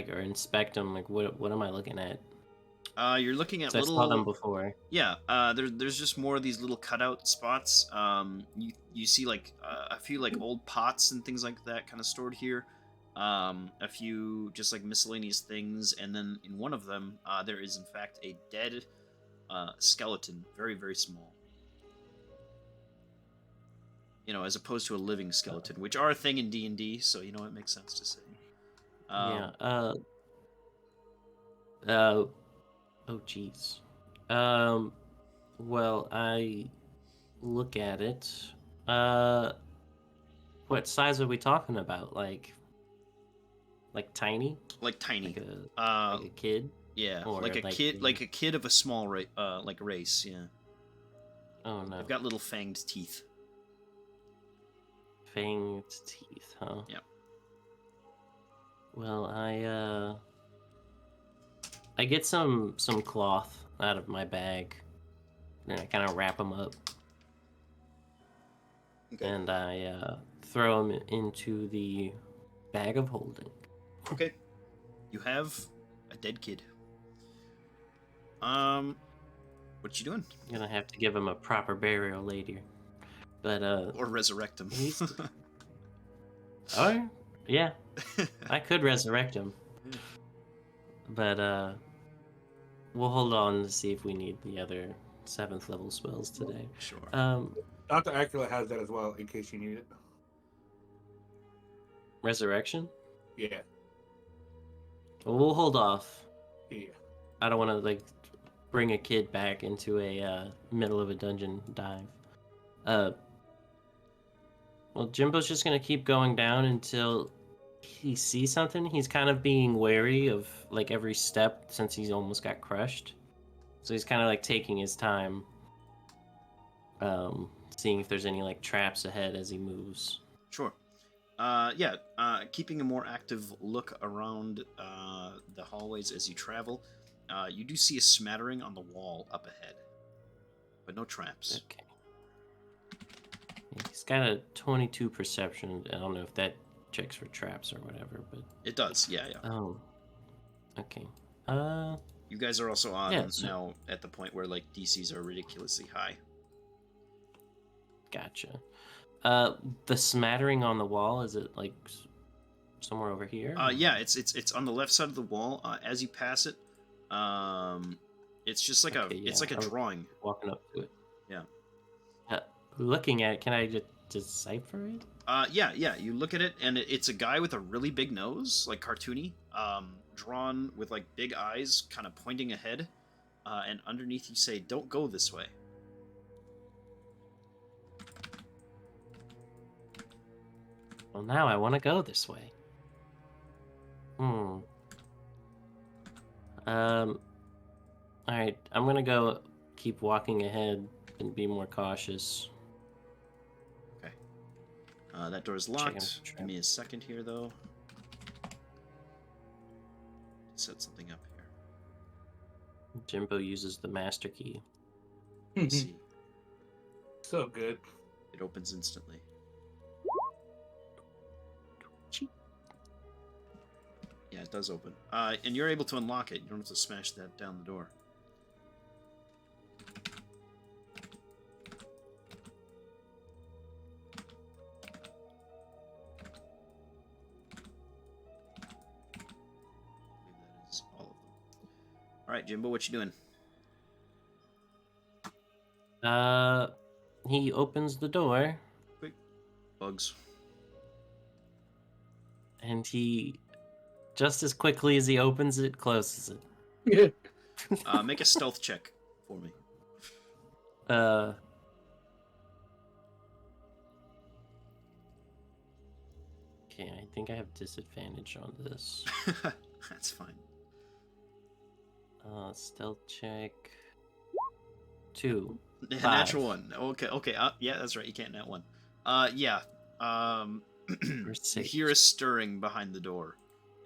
or inspect them. Like, what am I looking at? You're looking at 'Cause little. I saw them before. Yeah. There's just more of these little cutout spots. You see like a few like old pots and things like that kind of stored here. A few just like miscellaneous things, and then in one of them, there is in fact a dead skeleton, very very small. You know, as opposed to a living skeleton, which are a thing in D&D, so you know it makes sense to say. Yeah. Oh, jeez. Well, I look at it. What size are we talking about? Like tiny? Like tiny. Like a kid? Yeah, Or like a like kid, the- like a kid of a small like race. Yeah, Oh no. they've got little fanged teeth. Fanged teeth, huh? Yeah. Well, I get some cloth out of my bag, and I kind of wrap them up, Okay. and I throw them into the bag of holding. Okay. You have a dead kid. What you doing? I'm gonna have to give him a proper burial later, but Or resurrect him? oh yeah, I could resurrect him, but we'll hold on to see if we need the other 7th level spells today. Sure. Dr. Acula has that as well, in case you need it. Resurrection? Yeah. Well, we'll hold off. Yeah. I don't want to like bring a kid back into a middle of a dungeon dive. Well, Jimbo's just gonna keep going down until he sees something. He's kind of being wary of like every step since he's almost got crushed. So he's kind of like taking his time, seeing if there's any like traps ahead as he moves. Sure. Keeping a more active look around the hallways as you travel, you do see a smattering on the wall up ahead, but no traps. Okay. He's got a 22 perception. I don't know if that checks for traps or whatever, but It does, yeah. oh, okay. You guys are also on Yeah, so- now at the point where like DCs are ridiculously high. Gotcha. The smattering on the wall, is it like somewhere over here? Yeah, it's on the left side of the wall. As you pass it, it's just like Okay, it's like a I was drawing. walking up to it. Yeah. Looking at it, can I just decipher it? Yeah. You look at it, and it's a guy with a really big nose, like cartoony, drawn with like big eyes, kind of pointing ahead. And underneath, you say, "Don't go this way." Well, now I want to go this way. Alright, I'm gonna go keep walking ahead and be more cautious. Okay. That door's Checking locked. the Give me a second here, though. Set something up here. Jimbo uses the master key. Let's see. So good. It opens instantly. Yeah, it does open. And you're able to unlock it. You don't have to smash that down the door. right, Jimbo, what you doing? He opens the door Quick. Bugs. and he, just as quickly as he opens it, closes it. Make a stealth check for me. Okay, I think I have disadvantage on this. That's fine. Stealth check. 2. Yeah, 5. natural 1. Okay. Yeah, that's right. You can't nat 1. Yeah. Or You 6. hear a stirring behind the door,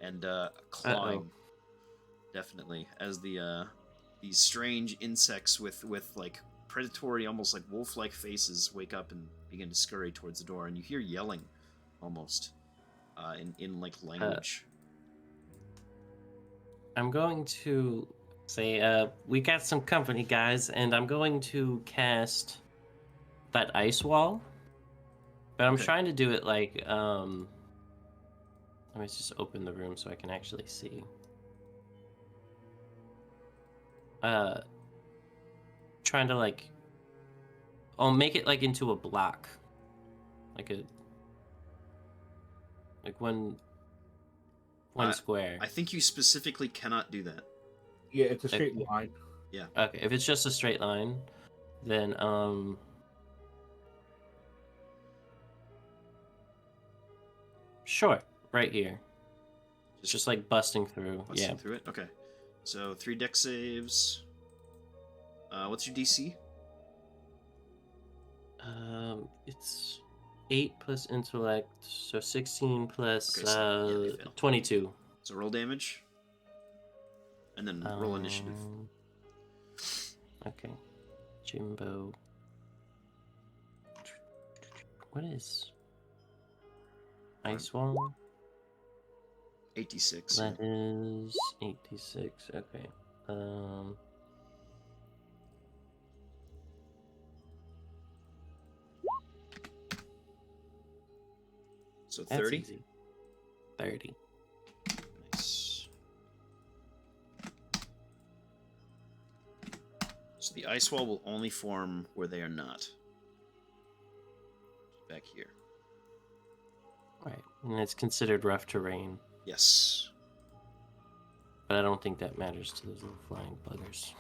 and clawing. Definitely, as these strange insects with like predatory, almost like wolf-like faces wake up and begin to scurry towards the door, and you hear yelling, almost, in like language. I'm going to say, we got some company, guys, and I'm going to cast that ice wall. But I'm Okay. trying to do it like, let me just open the room so I can actually see. Trying to like, I'll make it like into a block. Like one square. I think you specifically cannot do that. Yeah, it's a straight line. Yeah. Okay, if it's just a straight line, then sure, right here. Just like busting through. Busting through it. Okay. So 3 deck saves. What's your DC? It's 8 plus intellect, so 16 plus Okay, so, yeah, they fail. 22. So roll damage, and then roll initiative. Okay, Jimbo. What is ice wall? 86. That is 86. Okay. So That's 30. easy. 30. Nice. So the ice wall will only form where they are not. Back here. Right, and it's considered rough terrain. Yes. But I don't think that matters to those little flying buggers.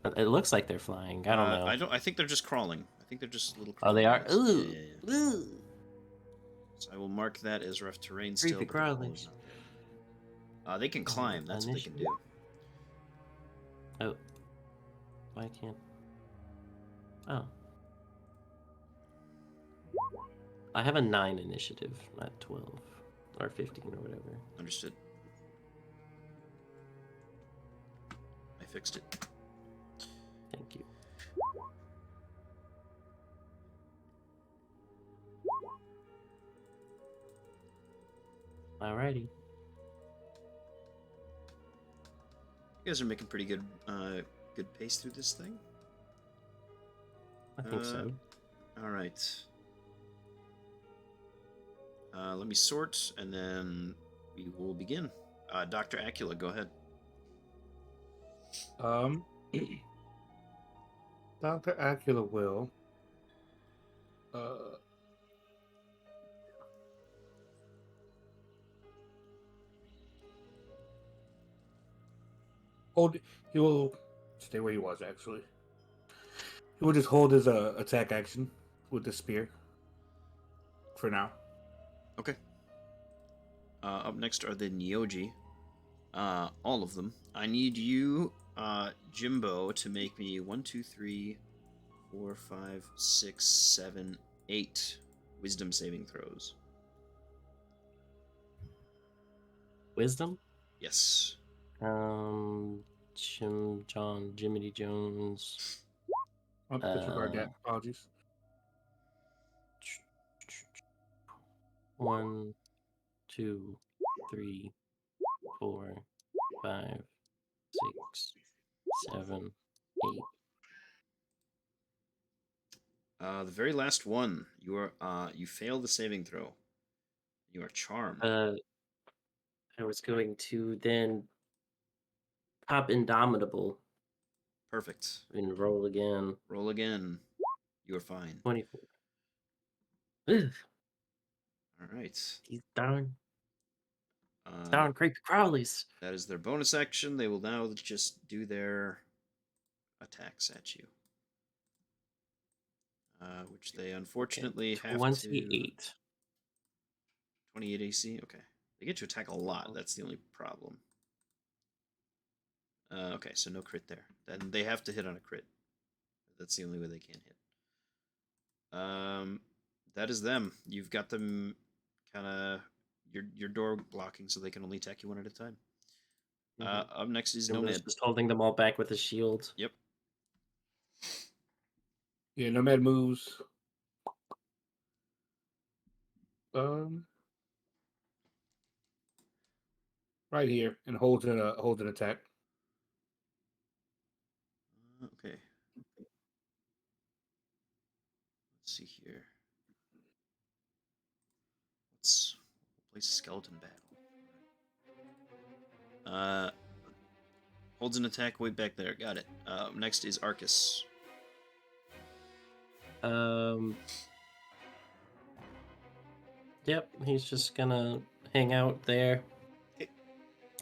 But it looks like they're flying. I don't know. I think they're just crawling. I think they're just little. Oh, they are. Crawlers. Ooh. Yeah. Ooh. So I will mark that as rough terrain Creepy still. But the hole crawlies. is not there. They can climb. That's what they can do. Oh. Why can't? Oh. I have a 9 initiative, not 12 or 15 or whatever. Understood. I fixed it. Thank you. Alrighty. You guys are making pretty good pace through this thing. I think so. All right. Let me sort, and then we will begin. Dr. Acula, go ahead. Dr. Acula will. He will stay where he was, actually. He will just hold his attack action with the spear. For now. Okay. Up next are the Nyoji. All of them. I need you, Jimbo, to make me 1, 2, 3, 4, 5, 6, 7, 8 wisdom saving throws. Wisdom? Yes. Jiminy Jones. Oh, disregard that. Apologies. 1, 2, 3, 4, 5, 6, 7, 8. The very last one. You are you fail the saving throw. You are charmed. I was going to then pop Indomitable Perfect. and roll again. Roll again. You are fine. 24. Ugh, All right. these darn Uh, creepy crawlies. that is their bonus action. They will now just do their attacks at you. Which they unfortunately have to... 28. 28 AC? Okay. They get to attack a lot. That's the only problem. Okay, so no crit there. Then they have to hit on a crit. That's the only way they can hit. That is them. You've got them kind of your door blocking, so they can only attack you one at a time. Up next is Jimbo's Nomad. just holding them all back with his shield. Yep. Yeah, Nomad moves. Right here and holds an attack. Okay. Let's see here. Let's play skeleton battle. Holds an attack way back there. Got it. Next is Arcus. Yep, he's just gonna hang out there Okay.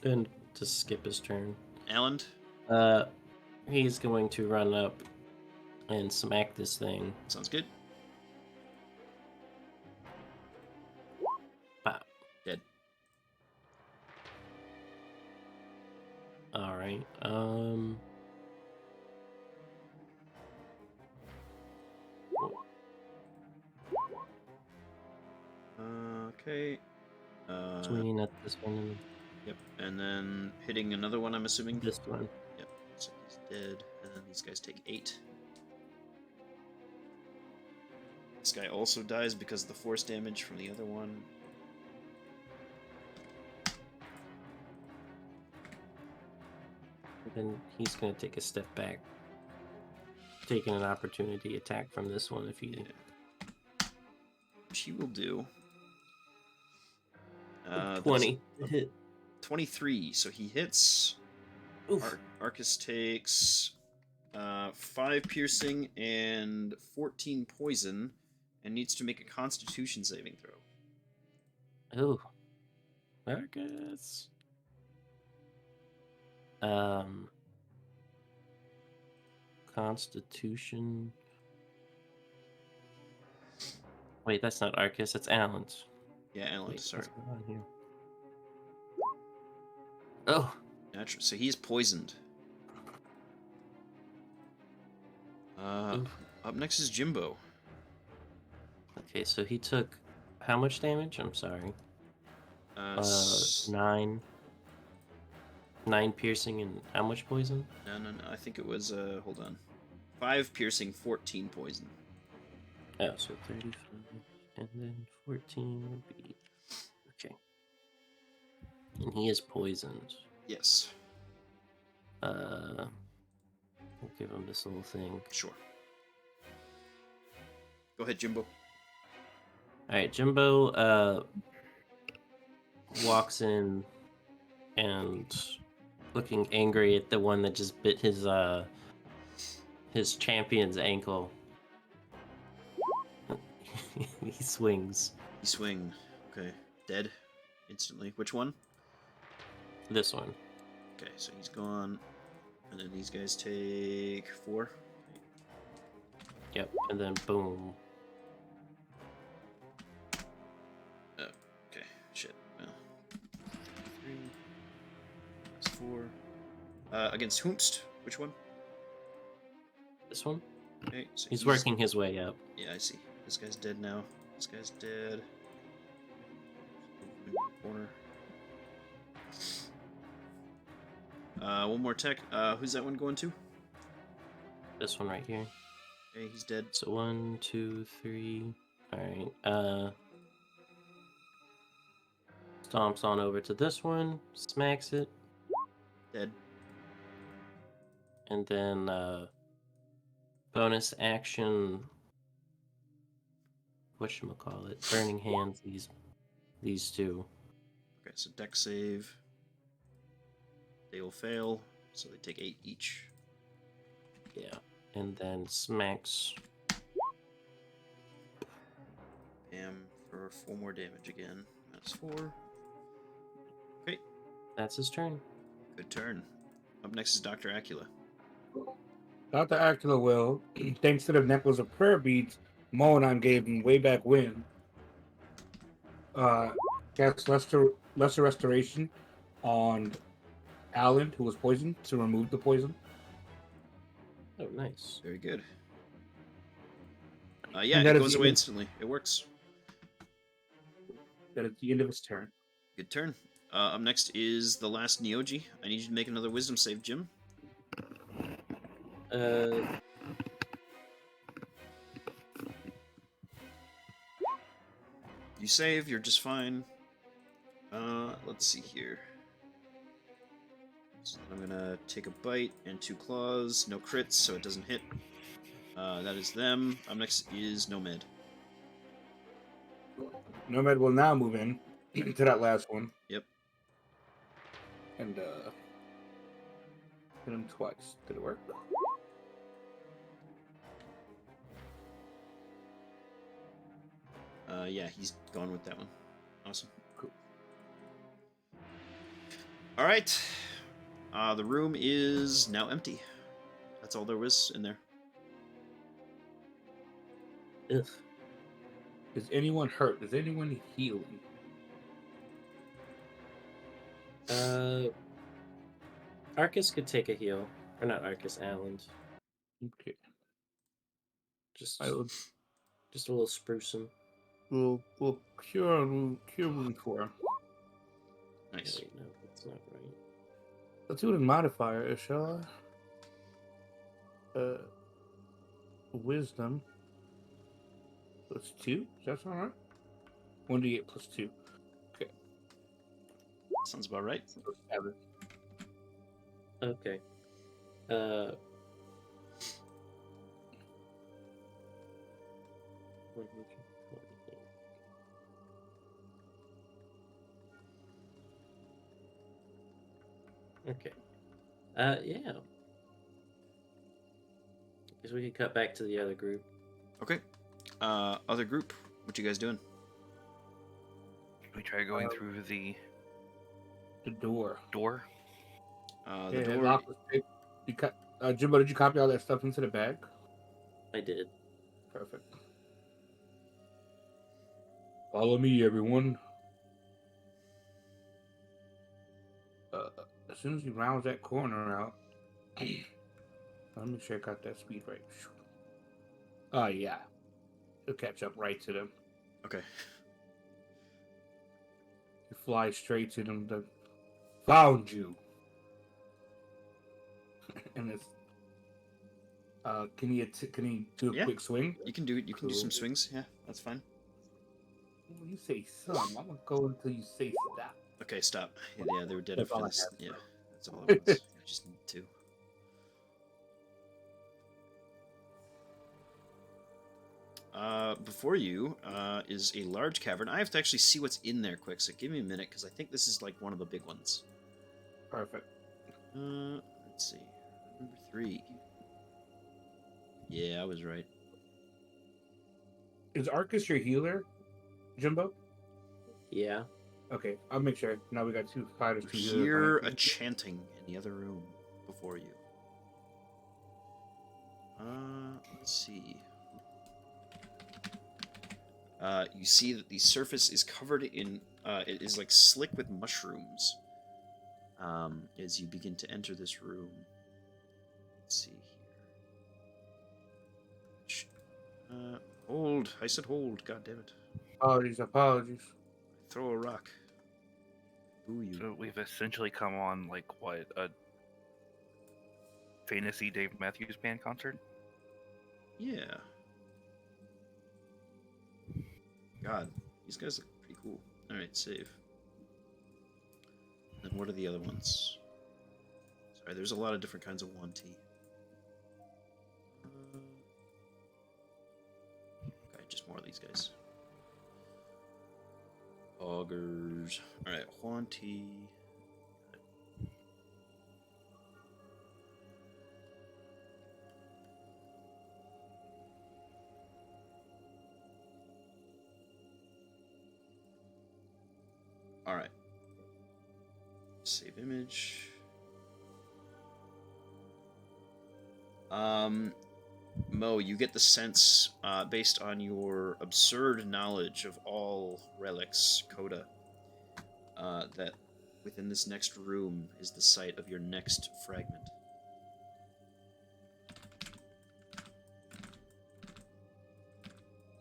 and just skip his turn. Alan. He's going to run up and smack this thing. Sounds good. Pop. Dead. All right. Okay. Swinging at this one and Yep. And then hitting another one, I'm assuming. this one. Yep. So he's dead. And then these guys take 8. This guy also dies because of the force damage from the other one. And then he's gonna take a step back, taking an opportunity attack from this one if he. Yeah. Which he will do. 20 hit. 23, so he hits. Oof. Arcus takes 5 piercing and 14 poison, and needs to make a Constitution saving throw. Oh. Marcus. Constitution. Wait, that's not Arcus, that's Alan's. Yeah, Alan, Wait, sorry. what's going on here? Oh, Natural. So he's poisoned. Up next is Jimbo. okay, so he took how much damage? I'm sorry. 9 piercing and how much poison? No. I think it was, hold on. 5 piercing, 14 poison. Oh, so 35 and then 14 would be okay. And he is poisoned. Yes. We'll give him this little thing. Sure. Go ahead, Jimbo. Alright, Jimbo walks in and looking angry at the one that just bit his champion's ankle. He swings. He swing. Okay. Dead. Instantly. Which one? This one. Okay, so he's gone. And then these guys take 4. Yep, and then boom. Okay, shit. 3 plus 4. Against Hoomst. Which one? This one? Okay, so He's working his way up. Yeah, I see. This guy's dead now. This guy's dead. Corner. One more tech. Who's that one going to? This one right here. Okay, he's dead. So 1, 2, 3. Alright. Stomps on over to this one, smacks it, Dead. and then bonus action. Whatchamacallit? Burning hands. These two. Okay, so deck save. They will fail. so they take 8 each. Yeah. And then smacks. Bam for 4 more damage again. That's 4. Great. That's his turn. Good turn. Up next is Dr. Acula. Dr. Acula will, thanks to the necklace of prayer beads Moanon gave him way back when, cast lesser restoration on Alan, who was poisoned, to remove the poison. Oh, nice. Very good. Yeah, And it that is goes the away end- instantly. It works. That is the end of his turn. Good turn. Up next is the last Neoji. I need you to make another wisdom save, Jim. Uh, You save, you're just fine. Let's see here. So I'm gonna take a bite and 2 claws. No crits, so it doesn't hit. That is them. Up next is Nomad. Nomad will now move in to that last one Yep. and hit him twice. Did it work? Yeah, he's going with that one. Awesome. Cool. All right. The room is now empty. That's all there was in there. ugh. Is anyone hurt? Is anyone healing? Arcus could take a heal. Or not Arcus, Alan. Okay. Just, I will just a little sprucing. we'll cure wound 4. Nice. Wait, no, that's not right. Let's do the modifier, shall I? Wisdom plus 2. Does that sound right? 1d8 plus 2. Sounds about right. So 7. Okay. Okay. Yeah. Guess we could cut back to the other group. Okay. Other group, what you guys doing? We try going through the The door. door. The door. Lock was picked. Jimbo, did you copy all that stuff into the bag? I did. Perfect. Follow me, everyone. As soon as he rounds that corner out, let me check out that speed right. Oh yeah, he'll catch up right to them. Okay. You fly straight to them. Found you. And it's. Can he do a Yeah. quick swing? You can do it. You can do some Cool. swings. Yeah, that's fine. When you say some, I'm gonna go until you say stop. Okay, stop. Yeah, they were dead That's after all I this. have. Yeah, that's all it was. I just need 2. Before you is a large cavern. I have to actually see what's in there quick, so give me a minute, because I think this is like one of the big ones. Perfect. Let's see. Number 3. Yeah, I was right. Is Arcus your healer, Jimbo? Yeah. Okay, I'll make sure. Now we got 2 fighters, You 2 healers. hear a chanting in the other room before you. Let's see. You see that the surface is covered in, it is like slick with mushrooms. As you begin to enter this room. Let's see here. Hold. I said hold. God damn it. Apologies. Throw a rock. Ooh, you. So we've essentially come on like what, a fantasy Dave Matthews Band concert? Yeah. God, these guys look pretty cool. Alright, save. Then what are the other ones? Sorry, there's a lot of different kinds of Wanti. Okay, just more of these guys. Augers. Alright, Wanti. All right. Save image. Mo, you get the sense, based on your absurd knowledge of all relics, Coda, that within this next room is the site of your next fragment.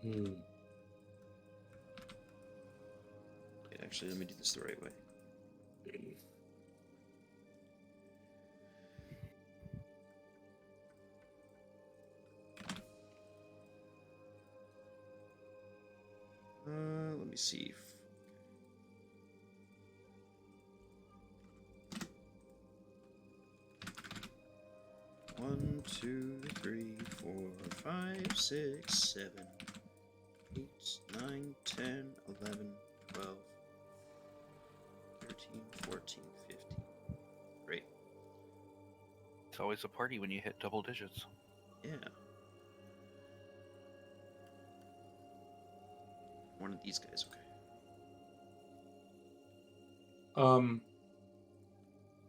Hmm. Wait, actually, let me do this the right way. Let me see. One, two, three, 4, 5, 6, 7, 8, 9, 10, 11, 12, 13, 14, 15. Great. It's always a party when you hit double digits. Yeah. One of these guys, okay.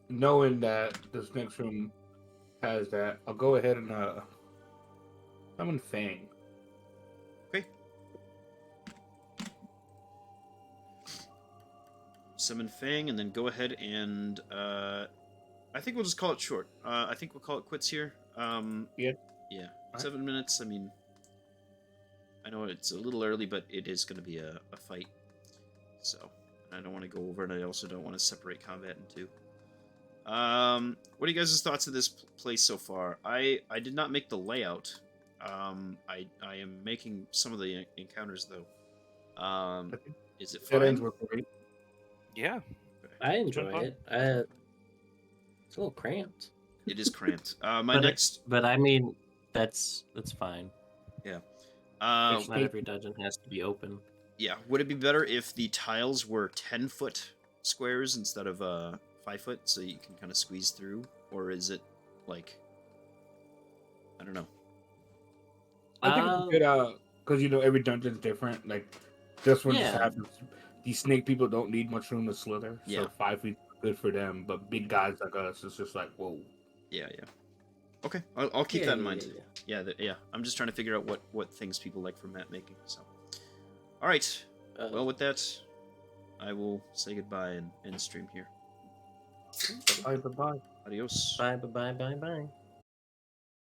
Knowing that this next room has that, I'll go ahead and summon Fang. Okay. Summon Fang, and then go ahead and I think we'll just call it short. I think we'll call it quits here. Yeah. Yeah. Alright. 7 minutes. I mean, I know it's a little early, but it is going to be a fight. So, I don't want to go over, and I also don't want to separate combat in two. What are you guys' thoughts of this place so far? I did not make the layout. I am making some of the encounters though. Is it Dead ends fine? were great. Yeah. I enjoy fun. it. It's a little cramped. It is cramped. My But next, but I mean, that's fine. yeah. Not every dungeon has to be open. Yeah. Would it be better if the tiles were 10-foot squares instead of 5-foot, so you can kind of squeeze through, or is it like, I don't know. I think it's good, because every dungeon's different. Like this one just Yeah. happens. These snake people don't need much room to slither, Yeah. so 5 feet is good for them. But big guys like us, it's just like whoa. Yeah. Okay, I'll keep Yeah, that in yeah, mind. yeah, Yeah. I'm just trying to figure out what things people like from map making. So, all right. Well, with that, I will say goodbye and end stream here. Bye. Adios. Bye.